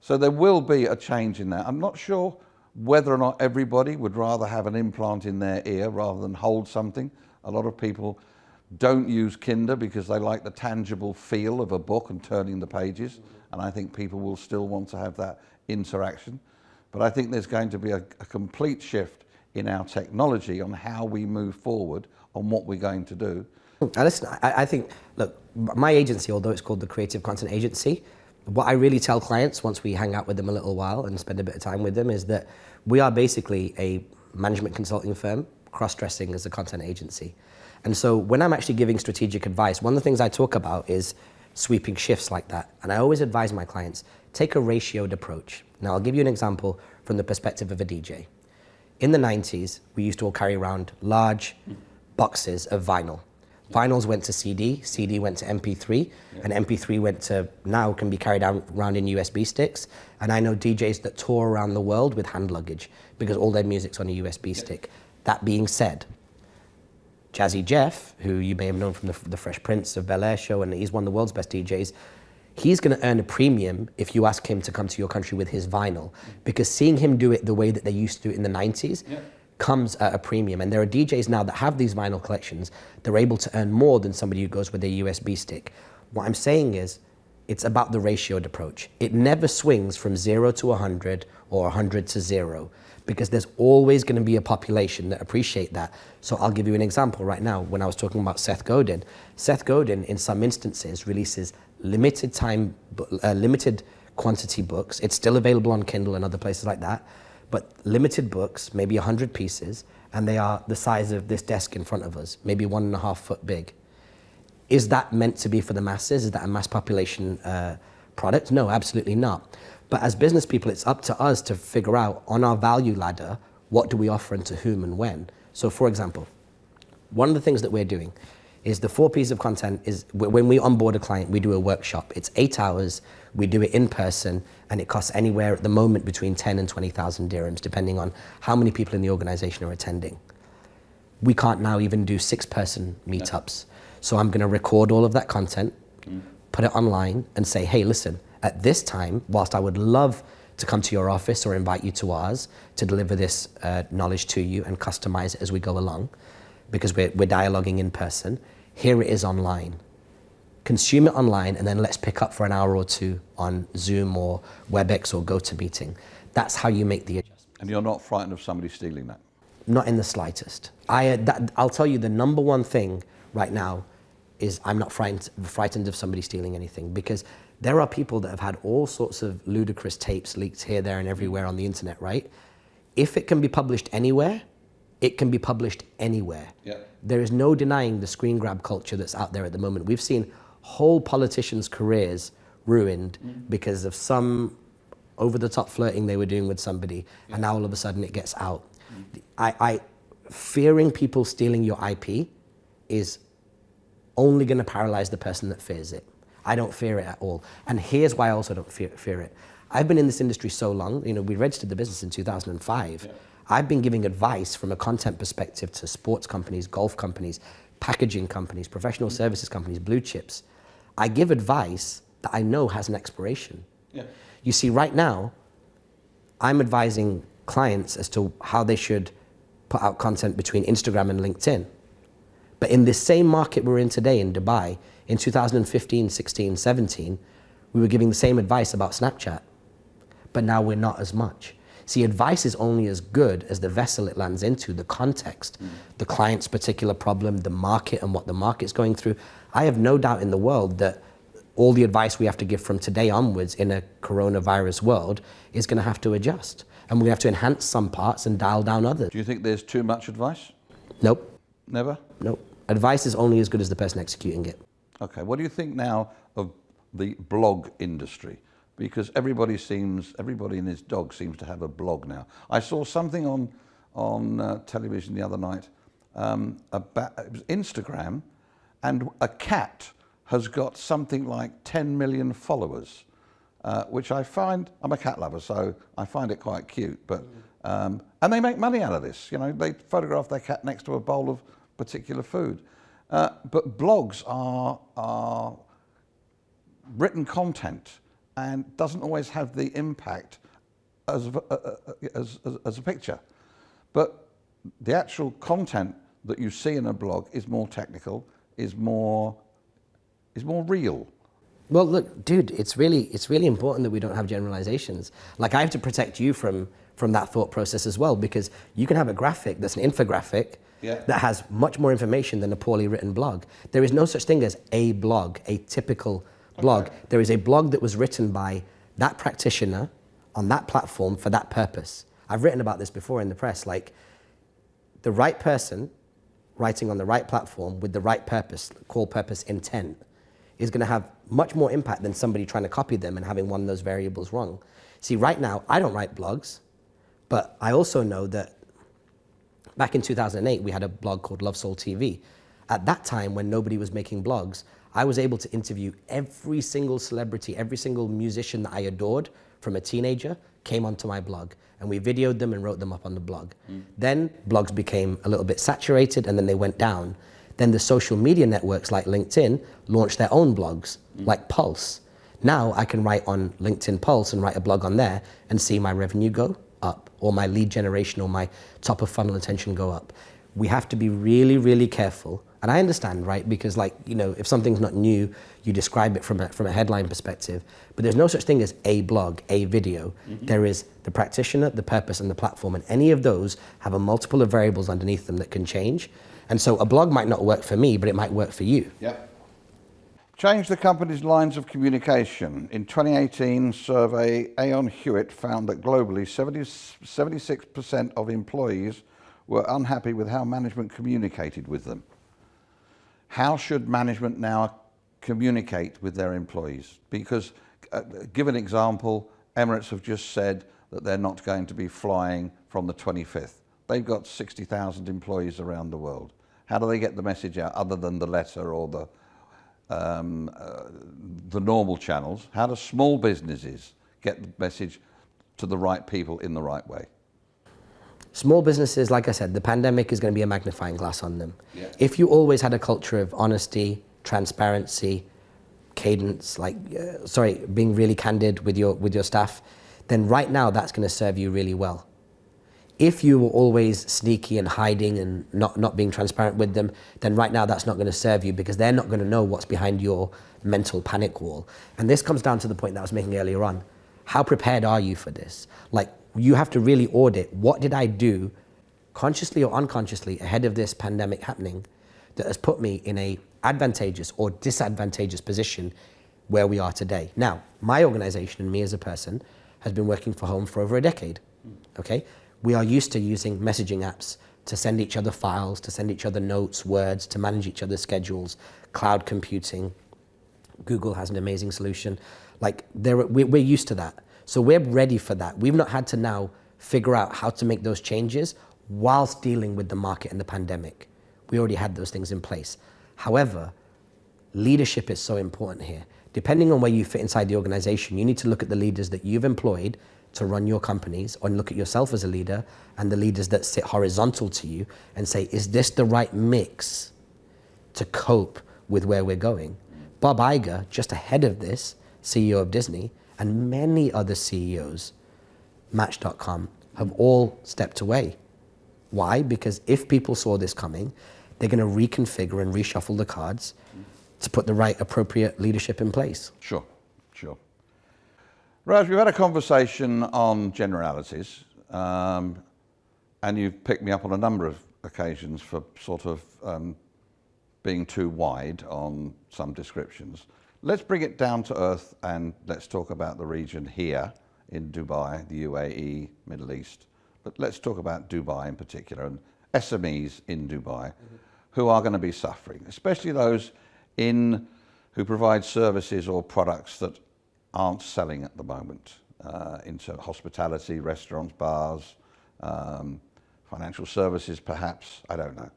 Speaker 1: So there will be a change in that. I'm not sure whether or not everybody would rather have an implant in their ear rather than hold something. A lot of people don't use Kinder because they like the tangible feel of a book and turning the pages. And I think people will still want to have that interaction. But I think there's going to be a complete shift in our technology on how we move forward on what we're going to do.
Speaker 2: Listen, I think, look, my agency, although it's called the Creative Content Agency, what I really tell clients once we hang out with them a little while and spend a bit of time with them is that we are basically a management consulting firm cross-dressing as a content agency. And so when I'm actually giving strategic advice, one of the things I talk about is sweeping shifts like that. And I always advise my clients, take a ratioed approach. Now, I'll give you an example from the perspective of a DJ. In the 90s, we used to all carry around large boxes of vinyl. Vinyls went to CD, CD went to MP3, and MP3 went to, now can be carried around in USB sticks. And I know DJs that tour around the world with hand luggage because all their music's on a USB stick. That being said, Jazzy Jeff, who you may have known from the Fresh Prince of Bel-Air show, and he's one of the world's best DJs, he's going to earn a premium if you ask him to come to your country with his vinyl, because seeing him do it the way that they used to do it in the 90s comes at a premium. And there are DJs now that have these vinyl collections, they're able to earn more than somebody who goes with a USB stick. What I'm saying is, it's about the ratioed approach. It never swings from 0 to 100 or 100 to 0, because there's always going to be a population that appreciate that. So I'll give you an example right now. When I was talking about Seth Godin in some instances releases limited quantity books. It's still available on Kindle and other places like that, but limited books, maybe 100 pieces, and they are the size of this desk in front of us, maybe 1.5 foot big. Is that meant to be for the masses? Is that a mass population product? No, absolutely not. But as business people, it's up to us to figure out on our value ladder, what do we offer and to whom and when? So for example, one of the things that we're doing is the 4 pieces of content is when we onboard a client, we do a workshop. It's 8 hours, we do it in person, and it costs anywhere at the moment between 10 and 20,000 dirhams, depending on how many people in the organization are attending. We can't now even do 6-person meetups. So I'm gonna record all of that content, put it online and say, hey, listen, at this time, whilst I would love to come to your office or invite you to ours to deliver this knowledge to you and customize it as we go along, because we're dialoguing in person, here it is online. Consume it online and then let's pick up for an hour or two on Zoom or WebEx or GoToMeeting. That's how you make the adjustment.
Speaker 1: And you're not frightened of somebody stealing that?
Speaker 2: Not in the slightest. I'll tell you the number one thing right now is I'm not frightened of somebody stealing anything, because there are people that have had all sorts of ludicrous tapes leaked here, there, and everywhere on the internet, right? If it can be published anywhere, it can be published anywhere. There is no denying the screen grab culture that's out there at the moment. We've seen whole politicians' careers ruined because of some over-the-top flirting they were doing with somebody, and now all of a sudden it gets out. Fearing people stealing your IP is only going to paralyze the person that fears it. I don't fear it at all. And here's why I also don't fear it. I've been in this industry so long, we registered the business in 2005. I've been giving advice from a content perspective to sports companies, golf companies, packaging companies, professional services companies, blue chips. I give advice that I know has an expiration. You see, right now, I'm advising clients as to how they should put out content between Instagram and LinkedIn. But in this same market we're in today in Dubai, in 2015, 16, 17, we were giving the same advice about Snapchat. But now we're not as much. See, advice is only as good as the vessel it lands into, the context, the client's particular problem, the market and what the market's going through. I have no doubt in the world that all the advice we have to give from today onwards in a coronavirus world is going to have to adjust. And we have to enhance some parts and dial down others.
Speaker 1: Do you think there's too much advice?
Speaker 2: Nope.
Speaker 1: Never?
Speaker 2: Nope. Advice is only as good as the person executing it.
Speaker 1: Okay, what do you think now of the blog industry? Because everybody and his dog seems to have a blog now. I saw something on television the other night about it was Instagram, and a cat has got something like 10 million followers, which I find, I'm a cat lover, so I find it quite cute. But and they make money out of this. You know, they photograph their cat next to a bowl of particular food. But blogs are written content and doesn't always have the impact as a picture. But the actual content that you see in a blog is more technical, is more real.
Speaker 2: Well, look, dude, it's really important that we don't have generalizations. Like, I have to protect you from that thought process as well, because you can have a graphic that's an infographic that has much more information than a poorly written blog. There is no such thing as a blog, a typical blog. Okay. There is a blog that was written by that practitioner on that platform for that purpose. I've written about this before in the press, like the right person writing on the right platform with the right purpose, core purpose intent, is going to have much more impact than somebody trying to copy them and having one of those variables wrong. See, right now, I don't write blogs, but I also know that back in 2008, we had a blog called Love Soul TV. At that time, when nobody was making blogs, I was able to interview every single celebrity, every single musician that I adored from a teenager came onto my blog, and we videoed them and wrote them up on the blog. Then blogs became a little bit saturated, and then they went down. Then the social media networks like LinkedIn launched their own blogs, like Pulse. Now I can write on LinkedIn Pulse and write a blog on there and see my revenue go up, or my lead generation or my top of funnel attention go up. We have to be really, really careful. And I understand, right? Because, like, you know, if something's not new, you describe it from a headline perspective. But there's no such thing as a blog, a video. There is the practitioner, the purpose, and the platform. And any of those have a multiple of variables underneath them that can change. And so a blog might not work for me, but it might work for you.
Speaker 1: Yep. Change the company's lines of communication. In 2018 survey, Aon Hewitt found that globally 76% of employees were unhappy with how management communicated with them. How should management now communicate with their employees? Because, give an example, Emirates have just said that they're not going to be flying from the 25th. They've got 60,000 employees around the world. How do they get the message out other than the letter or the normal channels? How do small businesses get the message to the right people in the right way?
Speaker 2: Small businesses, like I said, the pandemic is going to be a magnifying glass on them. Yeah. If you always had a culture of honesty, transparency, cadence, being really candid with your staff, then right now that's going to serve you really well. If you were always sneaky and hiding and not being transparent with them, then right now that's not going to serve you, because they're not going to know what's behind your mental panic wall. And this comes down to the point that I was making earlier on. How prepared are you for this? Like, you have to really audit, what did I do consciously or unconsciously ahead of this pandemic happening that has put me in a advantageous or disadvantageous position where we are today. Now, my organization and me as a person has been working from home for over a decade, okay? We are used to using messaging apps to send each other files, to send each other notes, words, to manage each other's schedules, cloud computing. Google has an amazing solution. Like, we're used to that. So we're ready for that. We've not had to now figure out how to make those changes whilst dealing with the market and the pandemic. We already had those things in place. However, leadership is so important here. Depending on where you fit inside the organization, you need to look at the leaders that you've employed to run your companies, or look at yourself as a leader and the leaders that sit horizontal to you and say, is this the right mix to cope with where we're going? Bob Iger, just ahead of this, CEO of Disney, and many other CEOs, Match.com, have all stepped away. Why? Because if people saw this coming, they're going to reconfigure and reshuffle the cards to put the right appropriate leadership in place.
Speaker 1: Sure. Raj, we've had a conversation on generalities, and you've picked me up on a number of occasions for sort of being too wide on some descriptions. Let's bring it down to earth and let's talk about the region here in Dubai, the UAE, Middle East. But let's talk about Dubai in particular and SMEs in Dubai who are going to be suffering, especially those who provide services or products that aren't selling at the moment, into hospitality, restaurants, bars, financial services perhaps, I don't know.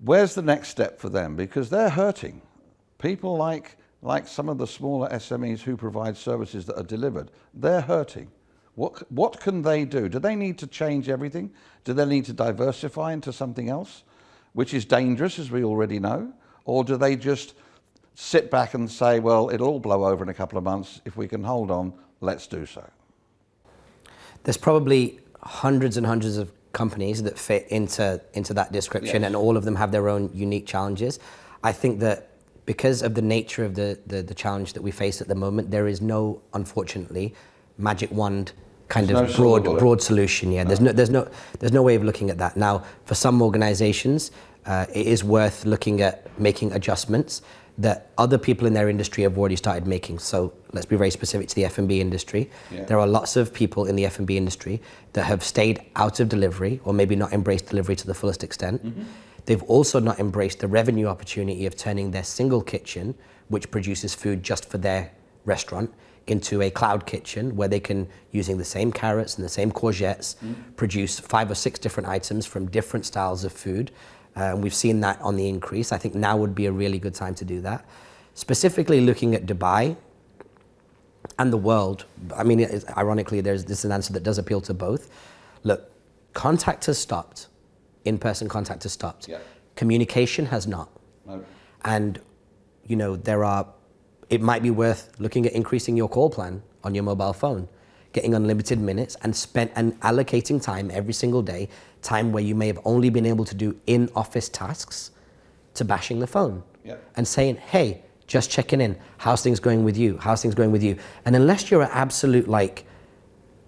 Speaker 1: Where's the next step for them? Because they're hurting. People like some of the smaller SMEs who provide services that are delivered, they're hurting. What can they do? Do they need to change everything? Do they need to diversify into something else, which is dangerous, as we already know? Or do they just sit back and say, well, it'll all blow over in a couple of months. If we can hold on, let's do so?
Speaker 2: There's probably hundreds and hundreds of companies that fit into that description,
Speaker 1: Yes.
Speaker 2: and all of them have their own unique challenges. I think that because of the nature of the challenge that we face at the moment, there is no, unfortunately, magic wand kind
Speaker 1: There's
Speaker 2: of
Speaker 1: no silver bullet.
Speaker 2: broad solution. Yeah, there's no way of looking at that. Now, for some organizations, it is worth looking at making adjustments that other people in their industry have already started making. So let's be very specific to the F&B industry.
Speaker 1: Yeah.
Speaker 2: There are lots of people in the F&B industry that have stayed out of delivery, or maybe not embraced delivery to the fullest extent. Mm-hmm. They've also not embraced the revenue opportunity of turning their single kitchen, which produces food just for their restaurant, into a cloud kitchen where they can, using the same carrots and the same courgettes, produce 5 or 6 different items from different styles of food. We've seen that on the increase. I think now would be a really good time to do that. Specifically looking at Dubai and the world, I mean, ironically, this is an answer that does appeal to both. Look, contact has stopped. In-person contact has stopped.
Speaker 1: Yeah.
Speaker 2: Communication has not.
Speaker 1: No.
Speaker 2: And, you know, it might be worth looking at increasing your call plan on your mobile phone, getting unlimited minutes and allocating time every single day, time where you may have only been able to do in-office tasks, to bashing the phone.
Speaker 1: Yep.
Speaker 2: And saying, hey, just checking in, how's things going with you? How's things going with you? And unless you're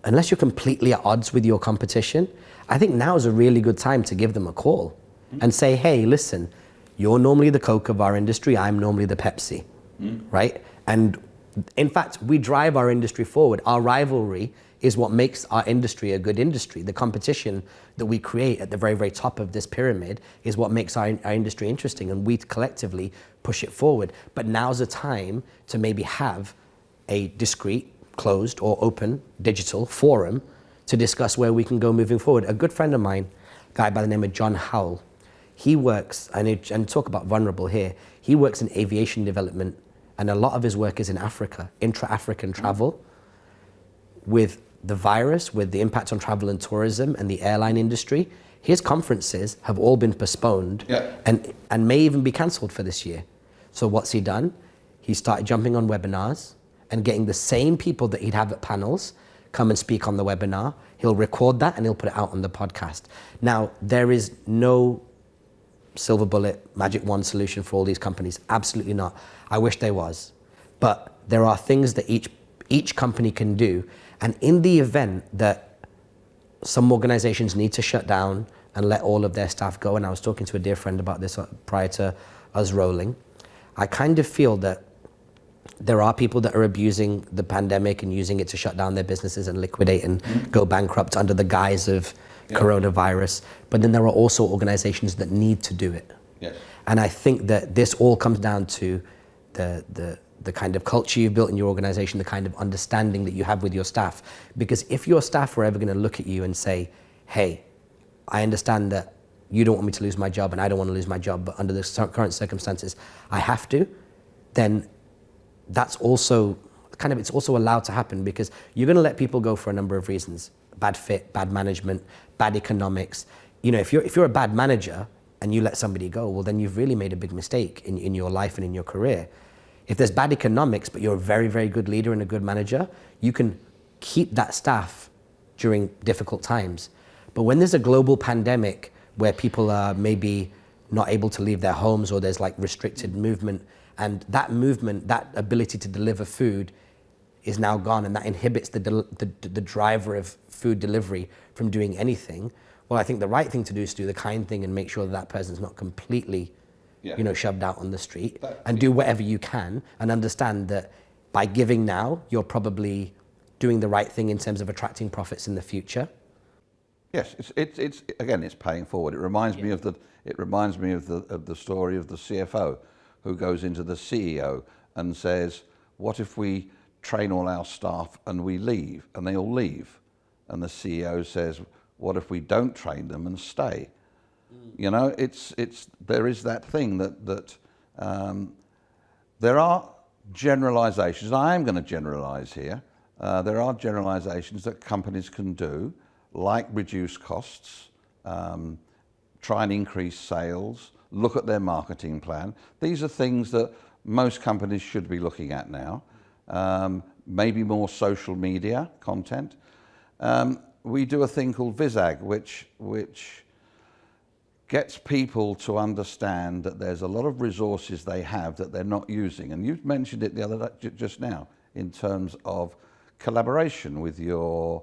Speaker 2: unless you're completely at odds with your competition, I think now is a really good time to give them a call and say, hey, listen, you're normally the Coke of our industry, I'm normally the Pepsi, right? And in fact, we drive our industry forward. Our rivalry is what makes our industry a good industry. The competition that we create at the very, very top of this pyramid is what makes our industry interesting, and we collectively push it forward. But now's the time to maybe have a discrete, closed or open digital forum to discuss where we can go moving forward. A good friend of mine, a guy by the name of John Howell, he works, and talk about vulnerable here, he works in aviation development, and a lot of his work is in Africa, intra-African travel. With the virus, with the impact on travel and tourism and the airline industry, his conferences have all been postponed.
Speaker 1: Yeah.
Speaker 2: and may even be cancelled for this year. So what's he done? He started jumping on webinars and getting the same people that he'd have at panels come and speak on the webinar. He'll record that and he'll put it out on the podcast. Now, there is no silver bullet, magic wand solution for all these companies. Absolutely not. I wish there was. But there are things that each company can do. And in the event that some organizations need to shut down and let all of their staff go, and I was talking to a dear friend about this prior to us rolling, I kind of feel that there are people that are abusing the pandemic and using it to shut down their businesses and liquidate and go bankrupt under the guise of coronavirus. But then there are also organizations that need to do it.
Speaker 1: Yes.
Speaker 2: And I think that this all comes down to the kind of culture you've built in your organization, the kind of understanding that you have with your staff. Because if your staff were ever going to look at you and say, hey, I understand that you don't want me to lose my job and I don't want to lose my job, but under the current circumstances, I have to, then that's also it's also allowed to happen, because you're going to let people go for a number of reasons. Bad fit, bad management, bad economics. You know, if you're a bad manager and you let somebody go, well, then you've really made a big mistake in your life and in your career. If there's bad economics, but you're a very, very good leader and a good manager, you can keep that staff during difficult times. But when there's a global pandemic where people are maybe not able to leave their homes, or there's like restricted movement, and that movement, that ability to deliver food is now gone, and that inhibits the driver of food delivery from doing anything, well, I think the right thing to do is to do the kind thing and make sure that person's not completely shoved out on the street, and do whatever you can, and understand that by giving now, you're probably doing the right thing in terms of attracting profits in the future.
Speaker 1: Yes, it's again, it's paying forward. It reminds me of the story of the CFO who goes into the CEO and says, "What if we train all our staff and we leave?" And they all leave, and the CEO says, "What if we don't train them and stay?" You know, there is that thing that There are generalisations. I am going to generalise here. There are generalisations that companies can do, like reduce costs, try and increase sales, look at their marketing plan. These are things that most companies should be looking at now. Maybe more social media content. We do a thing called VisAg, which gets people to understand that there's a lot of resources they have that they're not using. And you mentioned it the other day, just now, in terms of collaboration with your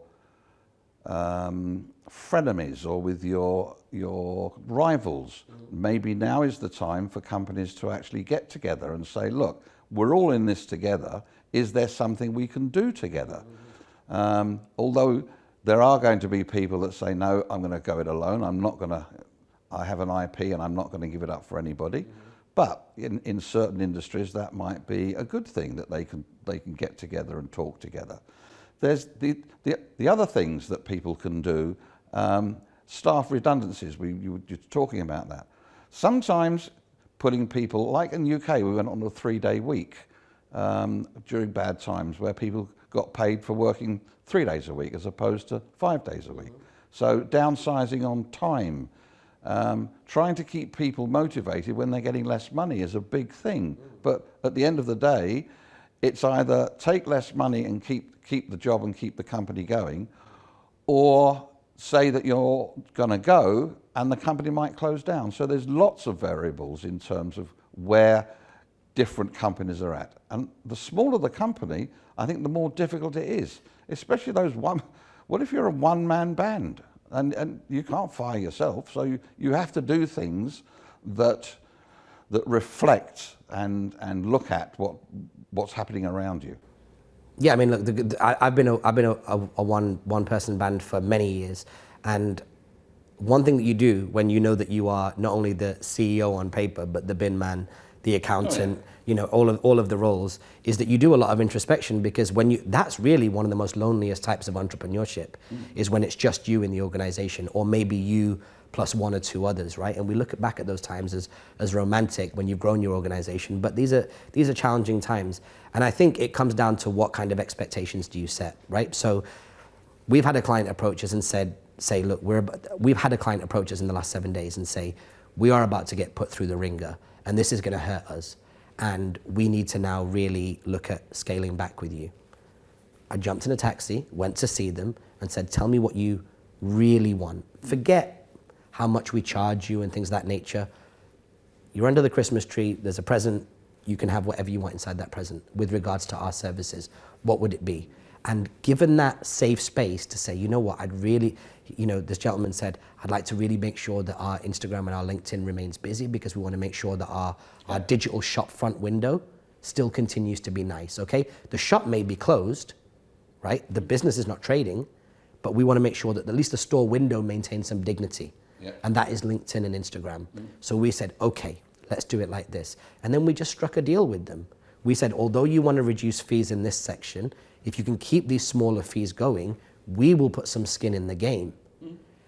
Speaker 1: frenemies or with your rivals. Maybe now is the time for companies to actually get together and say, look, we're all in this together. Is there something we can do together? Although there are going to be people that say, no, I'm going to go it alone. I have an IP and I'm not going to give it up for anybody. But in certain industries, that might be a good thing, that they can get together and talk together. There's the other things that people can do. Staff redundancies, you were just talking about that. Sometimes putting people, like in the UK, we went on a 3-day week during bad times where people got paid for working 3 days a week as opposed to 5 days a week. So downsizing on time, trying to keep people motivated when they're getting less money is a big thing. But at the end of the day, it's either take less money and keep the job and keep the company going, or say that you're going to go and the company might close down. So there's lots of variables in terms of where different companies are at. And the smaller the company, I think the more difficult it is, especially those what if you're a one-man band and you can't fire yourself, so you have to do things that reflect and look at what's happening around you.
Speaker 2: Yeah, I mean, look, I've been a one-person band for many years, and one thing that you do when you know that you are not only the CEO on paper, but the bin man, the accountant, you know, all of the roles, is that you do a lot of introspection, because that's really one of the most loneliest types of entrepreneurship, is when it's just you in the organization, or maybe you plus one or two others, right? And we look back at those times as romantic when you've grown your organization, but these are challenging times. And I think it comes down to what kind of expectations do you set, right? So we've had a client approach us and say, look, we've had a client approach us in the last 7 days and say, we are about to get put through the ringer, and this is gonna hurt us. And we need to now really look at scaling back with you. I jumped in a taxi, went to see them, and said, tell me what you really want. Forget how much we charge you and things of that nature. You're under the Christmas tree, there's a present, you can have whatever you want inside that present with regards to our services. What would it be? And given that safe space to say, you know what, I'd really, you know, this gentleman said, I'd like to really make sure that our Instagram and our LinkedIn remains busy, because we want to make sure that our digital shop front window still continues to be nice, okay? The shop may be closed, right? The business is not trading, but we want to make sure that at least the store window maintains some dignity. Yeah. And that is LinkedIn and Instagram. So we said, okay, let's do it like this. And then we just struck a deal with them. We said, although you want to reduce fees in this section, if you can keep these smaller fees going, we will put some skin in the game.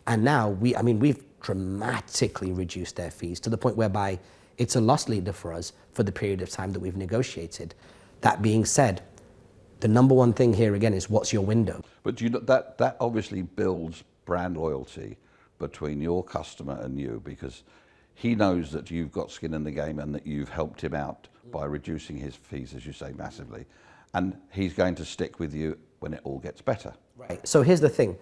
Speaker 2: And now we've dramatically reduced their fees to the point whereby it's a loss leader for us for the period of time that we've negotiated. That being said, the number one thing here again is, what's your window?
Speaker 1: But you know, that obviously builds brand loyalty between your customer and you, because he knows that you've got skin in the game and that you've helped him out by reducing his fees, as you say, massively. And he's going to stick with you when it all gets better.
Speaker 2: Right. So here's the thing.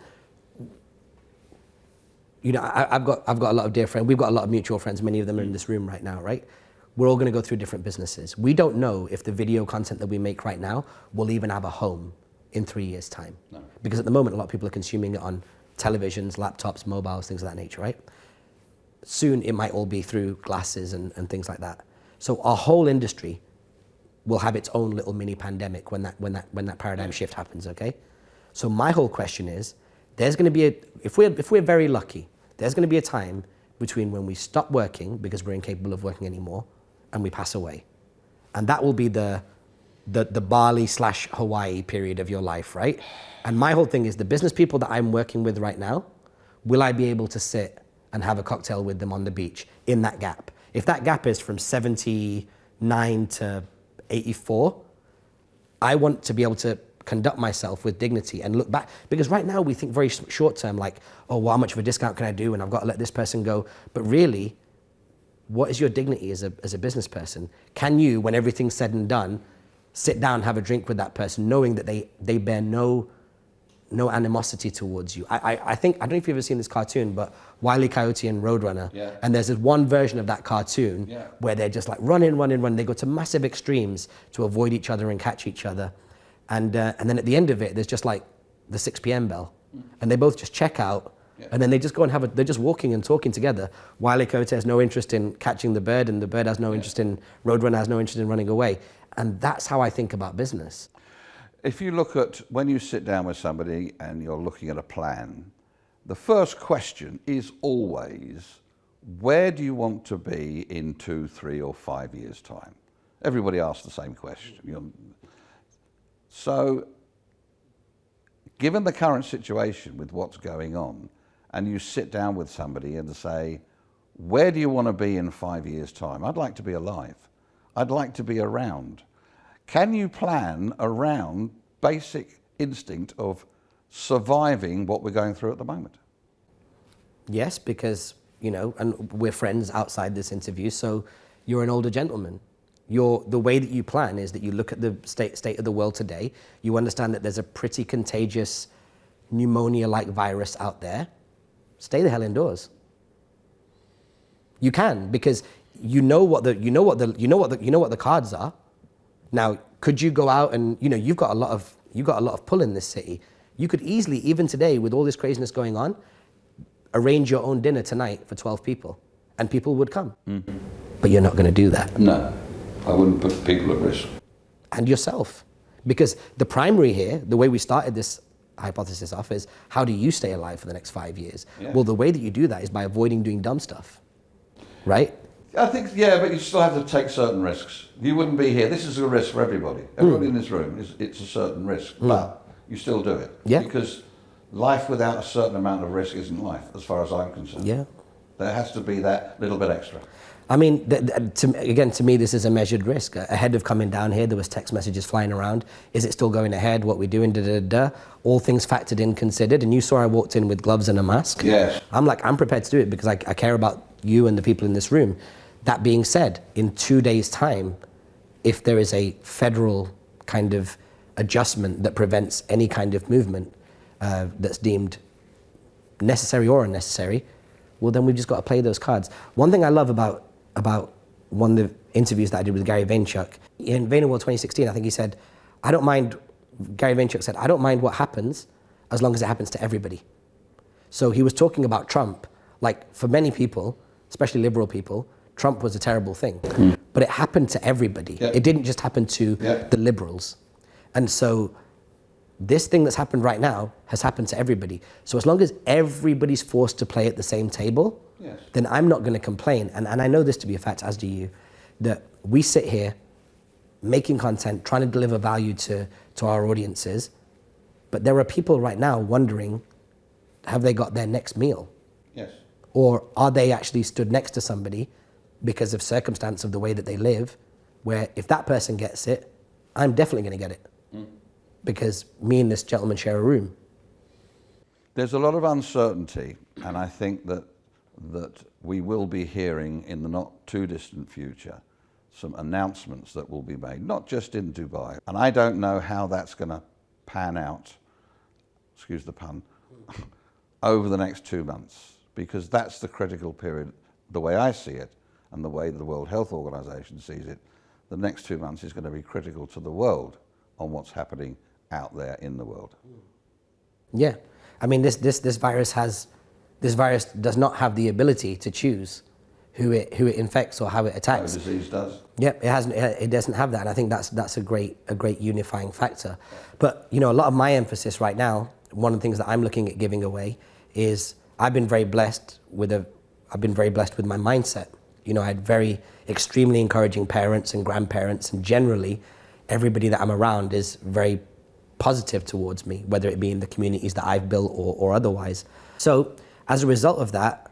Speaker 2: You know, I've got a lot of dear friends. We've got a lot of mutual friends. Many of them are in this room right now, right? We're all going to go through different businesses. We don't know if the video content that we make right now will even have a home in 3 years' time. No. Because at the moment, a lot of people are consuming it on televisions, laptops, mobiles, things of that nature, right? Soon it might all be through glasses and things like that. So our whole industry will have its own little mini pandemic when that paradigm shift happens, okay? So my whole question is, there's going to be if we're very lucky, there's going to be a time between when we stop working because we're incapable of working anymore and we pass away. And that will be the Bali/Hawaii period of your life, right? And my whole thing is, the business people that I'm working with right now, will I be able to sit and have a cocktail with them on the beach in that gap? If that gap is from 79 to 84, I want to be able to conduct myself with dignity and look back. Because right now we think very short term, like, oh, well, how much of a discount can I do? And I've got to let this person go. But really, what is your dignity as a business person? Can you, when everything's said and done, sit down, have a drink with that person, knowing that they bear no animosity towards you? I think, I don't know if you've ever seen this cartoon, but Wile E. Coyote and Roadrunner.
Speaker 1: Yeah.
Speaker 2: And there's this one version of that cartoon where they're just like run. They go to massive extremes to avoid each other and catch each other. And then at the end of it, there's just like the 6 p.m. bell. And they both just check out. And then they just go and they're just walking and talking together. Wile E. Coyote has no interest in catching the bird, and the bird has no interest in, Roadrunner has no interest in running away. And that's how I think about business.
Speaker 1: If you look at, when you sit down with somebody and you're looking at a plan, the first question is always, where do you want to be in 2, 3 or 5 years' time? Everybody asks the same question. So, given the current situation with what's going on, and you sit down with somebody and say, where do you want to be in 5 years' time? I'd like to be alive. I'd like to be around. Can you plan around basic instinct of surviving what we're going through at the moment? Yes,
Speaker 2: because, and we're friends outside this interview, so you're an older gentleman. The way that you plan is that you look at the state of the world today, you understand that there's a pretty contagious pneumonia-like virus out there. Stay the hell indoors. You can, because you know what the cards are. Now, could you go out and you've got a lot of pull in this city. You could easily, even today, with all this craziness going on, arrange your own dinner tonight for 12 people, and people would come. Mm-hmm. But you're not going to do that.
Speaker 1: No, I wouldn't put people at risk.
Speaker 2: And yourself, because the primary here, the way we started this hypothesis off, is how do you stay alive for the next 5 years? Yeah. Well, the way that you do that is by avoiding doing dumb stuff, right?
Speaker 1: I think, but you still have to take certain risks. You wouldn't be here. This is a risk for everybody. Everybody in this room, it's a certain risk, but you still do it.
Speaker 2: Yeah.
Speaker 1: Because life without a certain amount of risk isn't life, as far as I'm concerned.
Speaker 2: Yeah.
Speaker 1: There has to be that little bit extra.
Speaker 2: I mean, to me, this is a measured risk. Ahead of coming down here, there was text messages flying around. Is it still going ahead? What we're doing? All things factored in, considered. And you saw I walked in with gloves and a mask.
Speaker 1: Yes.
Speaker 2: I'm prepared to do it because I care about you and the people in this room. That being said, in 2 days' time, if there is a federal kind of adjustment that prevents any kind of movement that's deemed necessary or unnecessary, well, then we've just got to play those cards. One thing I love about one of the interviews that I did with Gary Vaynerchuk, in VaynerWorld 2016, I think he said, Gary Vaynerchuk said, I don't mind what happens as long as it happens to everybody. So he was talking about Trump, like for many people, especially liberal people, Trump was a terrible thing, but it happened to everybody. Yep. It didn't just happen to the liberals. And so this thing that's happened right now has happened to everybody. So as long as everybody's forced to play at the same table, then I'm not going to complain. And I know this to be a fact, as do you, that we sit here making content, trying to deliver value to our audiences, but there are people right now wondering, have they got their next meal?
Speaker 1: Yes.
Speaker 2: Or are they actually stood next to somebody because of circumstance of the way that they live, where if that person gets it, I'm definitely going to get it. Because me and this gentleman share a room.
Speaker 1: There's a lot of uncertainty, and I think that we will be hearing in the not too distant future some announcements that will be made, not just in Dubai. And I don't know how that's going to pan out, excuse the pun, over the next 2 months, because that's the critical period, the way I see it, and the way the World Health Organization sees it. The next 2 months is going to be critical to the world on what's happening out there in the world.
Speaker 2: Yeah, I mean, this virus does not have the ability to choose who it infects or how it attacks.
Speaker 1: No disease does.
Speaker 2: Yep, it doesn't have that, and I think that's a great unifying factor. But a lot of my emphasis right now, one of the things that I'm looking at giving away is I've been very blessed with my mindset. I had very extremely encouraging parents and grandparents, and generally everybody that I'm around is very positive towards me, whether it be in the communities that I've built or otherwise. So as a result of that,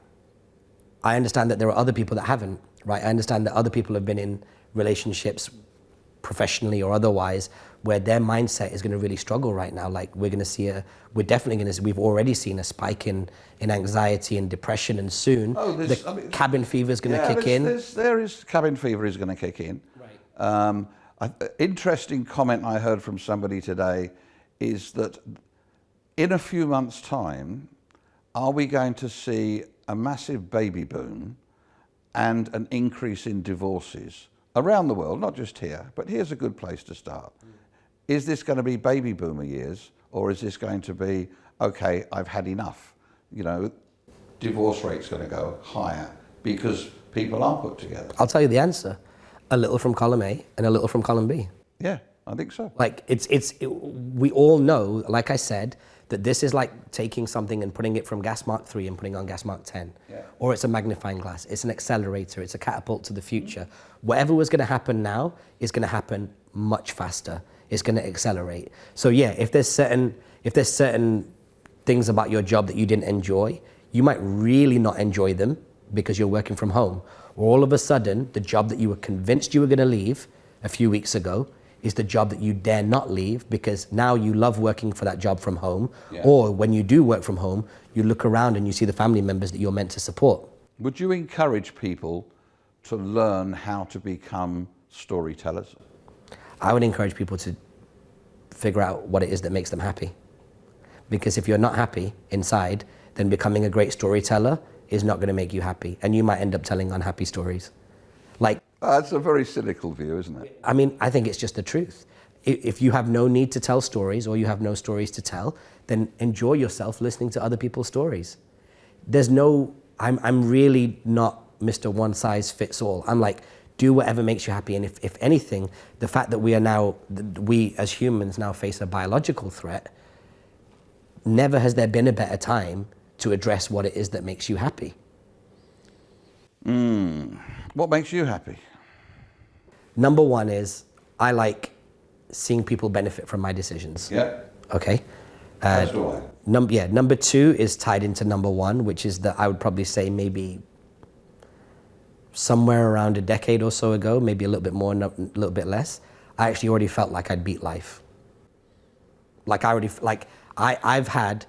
Speaker 2: I understand that there are other people that haven't, right? I understand that other people have been in relationships professionally or otherwise, where their mindset is going to really struggle right now. Like we're definitely going to, we've already seen a spike in anxiety and depression, and soon cabin fever is going to kick in.
Speaker 1: Cabin fever is going to kick in. Right. Interesting comment I heard from somebody today is that in a few months' time, are we going to see a massive baby boom and an increase in divorces around the world, not just here, but here's a good place to start. Is this going to be baby boomer years, or is this going to be, okay, I've had enough? You know, divorce rate's going to go higher because people are put together.
Speaker 2: I'll tell you the answer. A little from column A and a little from column B.
Speaker 1: Yeah, I think so.
Speaker 2: Like we all know, like I said, that this is like taking something and putting it from gas mark 3 and putting on gas mark 10. Yeah. Or it's a magnifying glass, it's an accelerator, it's a catapult to the future. Whatever was going to happen now is going to happen much faster. It's going to accelerate. So yeah, if there's certain things about your job that you didn't enjoy, you might really not enjoy them because you're working from home. Or all of a sudden, the job that you were convinced you were going to leave a few weeks ago is the job that you dare not leave because now you love working for that job from home. Yeah. Or when you do work from home, you look around and you see the family members that you're meant to support.
Speaker 1: Would you encourage people to learn how to become storytellers?
Speaker 2: I would encourage people to figure out what it is that makes them happy. Because if you're not happy inside, then becoming a great storyteller is not going to make you happy. And you might end up telling unhappy stories. Like,
Speaker 1: that's a very cynical view, isn't it?
Speaker 2: I mean, I think it's just the truth. If you have no need to tell stories or you have no stories to tell, then enjoy yourself listening to other people's stories. I'm really not Mr. One Size Fits All. I'm like, do whatever makes you happy. And if anything, the fact that we as humans now face a biological threat, never has there been a better time to address what it is that makes you happy.
Speaker 1: What makes you happy?
Speaker 2: Number one is I like seeing people benefit from my decisions.
Speaker 1: Yeah.
Speaker 2: Okay.
Speaker 1: That's the way.
Speaker 2: Number two is tied into number one, which is that I would probably say maybe somewhere around a decade or so ago, maybe a little bit more, a little bit less, I actually already felt like I'd beat life. I've had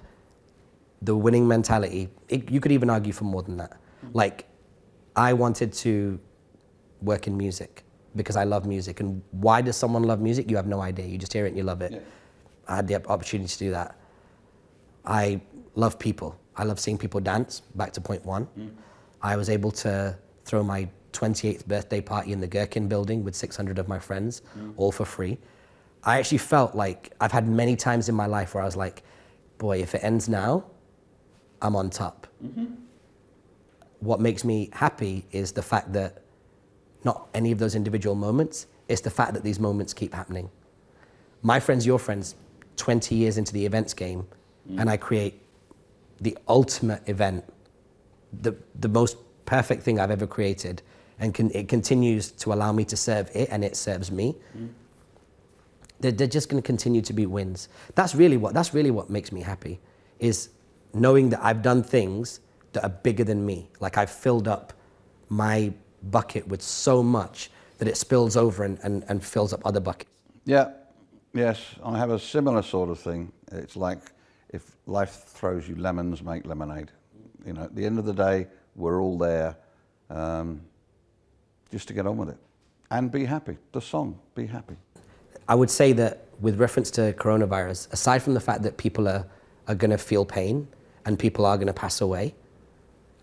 Speaker 2: the winning mentality. You could even argue for more than that. Like, I wanted to work in music because I love music. And why does someone love music? You have no idea. You just hear it and you love it. Yeah. I had the opportunity to do that. I love people. I love seeing people dance, back to point one. I was able to throw my 28th birthday party in the Gherkin building with 600 of my friends, all for free. I actually felt like I've had many times in my life where I was like, boy, if it ends now, I'm on top. What makes me happy is the fact that not any of those individual moments, it's the fact that these moments keep happening. My friends, your friends, 20 years into the events game, and I create the ultimate event, the most perfect thing I've ever created, and it continues to allow me to serve it, and it serves me. They're just going to continue to be wins. That's really what makes me happy, is knowing that I've done things that are bigger than me. Like, I've filled up my bucket with so much that it spills over and fills up other buckets.
Speaker 1: Yeah, yes, I have a similar sort of thing. It's like, if life throws you lemons, make lemonade. You know, at the end of the day, we're all there just to get on with it and be happy. The song, Be Happy.
Speaker 2: I would say that with reference to coronavirus, aside from the fact that people are going to feel pain and people are going to pass away,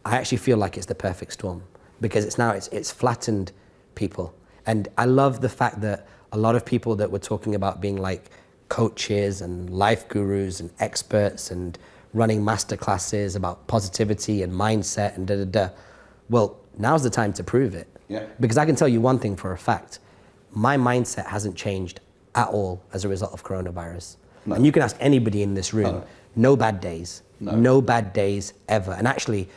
Speaker 2: I actually feel like it's the perfect storm, because it's flattened people. And I love the fact that a lot of people that were talking about being like coaches and life gurus and experts and running masterclasses about positivity and mindset and well, now's the time to prove it. Yeah. Because I can tell you one thing for a fact, my mindset hasn't changed at all as a result of coronavirus. No. And you can ask anybody in this room, no bad days, no bad days ever. And actually,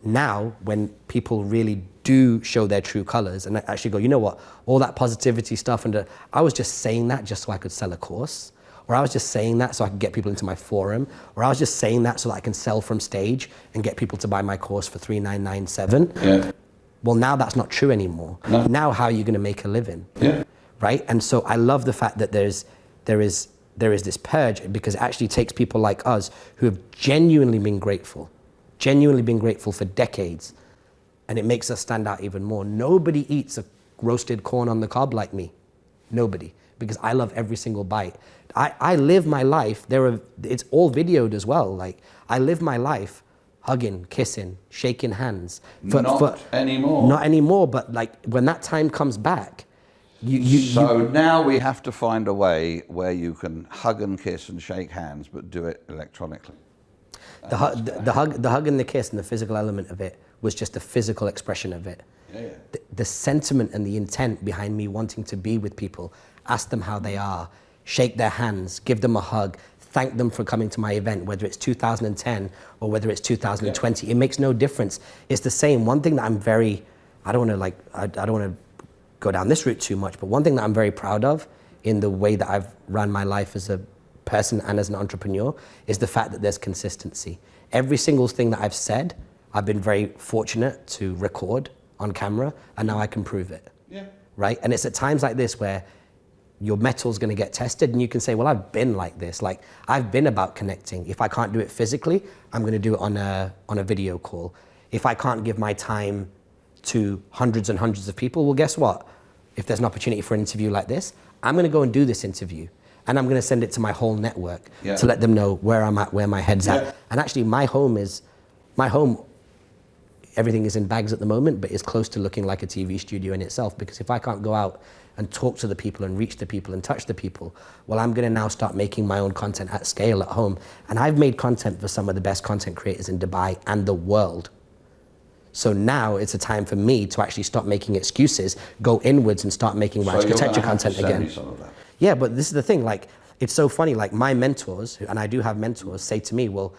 Speaker 2: now when people really do show their true colors and actually go, you know what, all that positivity stuff, and I was just saying that just so I could sell a course, or I was just saying that so I could get people into my forum, or I was just saying that so that I can sell from stage and get people to buy my course for $3,997. Yeah. Well, now that's not true anymore. No. Now how are you going to make a living? Yeah. right? And so I love the fact that there is this purge, because it actually takes people like us who have genuinely been grateful for decades, and it makes us stand out even more. Nobody eats a roasted corn on the cob like me. Nobody. Because I love every single bite. I live my life, it's all videoed as well. Like, I live my life hugging, kissing, shaking hands.
Speaker 1: Not anymore.
Speaker 2: Not anymore, but like when that time comes back,
Speaker 1: now we have to find a way where you can hug and kiss and shake hands, but do it electronically.
Speaker 2: The hug and the kiss and the physical element of it was just a physical expression of it.
Speaker 1: Yeah.
Speaker 2: The sentiment and the intent behind me wanting to be with people, ask them how they are, shake their hands, give them a hug, thank them for coming to my event, whether it's 2010 or whether it's 2020, it makes no difference. It's the same. One thing that I'm I don't want to go down this route too much, but one thing that I'm very proud of in the way that I've run my life as a person and as an entrepreneur is the fact that there's consistency. Every single thing that I've said, I've been very fortunate to record on camera, and now I can prove it.
Speaker 1: Yeah.
Speaker 2: Right? And it's at times like this where your metal's going to get tested, and you can say, well, I've been like this. Like, I've been about connecting. If I can't do it physically, I'm going to do it on a video call. If I can't give my time to hundreds and hundreds of people, well, guess what? If there's an opportunity for an interview like this, I'm going to go and do this interview. And I'm going to send it to my whole network to let them know where I'm at, where my head's at. And actually, my home, everything is in bags at the moment, but it's close to looking like a TV studio in itself, because if I can't go out and talk to the people and reach the people and touch the people, well, I'm going to now start making my own content at scale at home. And I've made content for some of the best content creators in Dubai and the world. So now it's a time for me to actually stop making excuses, go inwards and start making Raj Kotecha content again. Yeah, but this is the thing, like, it's so funny, like my mentors, and I do have mentors, say to me, well,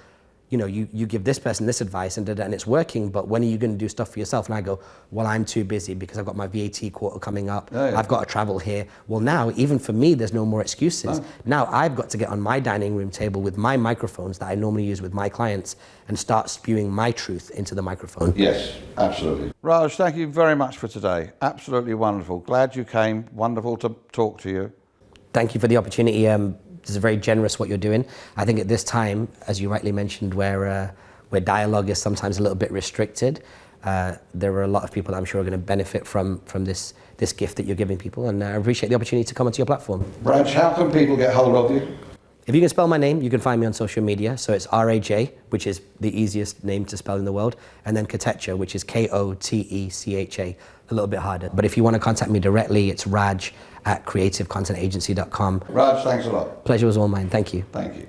Speaker 2: you know, you give this person this advice and it's working, but when are you going to do stuff for yourself? And I go, well, I'm too busy because I've got my VAT quarter coming up. I've got to travel here. Well, now, even for me, there's no more excuses. Now I've got to get on my dining room table with my microphones that I normally use with my clients and start spewing my truth into the microphone.
Speaker 1: Yes, absolutely. Raj, thank you very much for today. Absolutely wonderful. Glad you came. Wonderful to talk to you. Thank you for the opportunity. This is very generous what you're doing. I think at this time, as you rightly mentioned, where dialogue is sometimes a little bit restricted, there are a lot of people that I'm sure are going to benefit from this gift that you're giving people, and I appreciate the opportunity to come onto your platform. Raj, how can people get hold of you? If you can spell my name, you can find me on social media. So it's R-A-J, which is the easiest name to spell in the world, and then Kotecha, which is K-O-T-E-C-H-A, a little bit harder. But if you want to contact me directly, it's Raj@creativecontentagency.com. Raj, thanks a lot. Pleasure was all mine. Thank you. Thank you.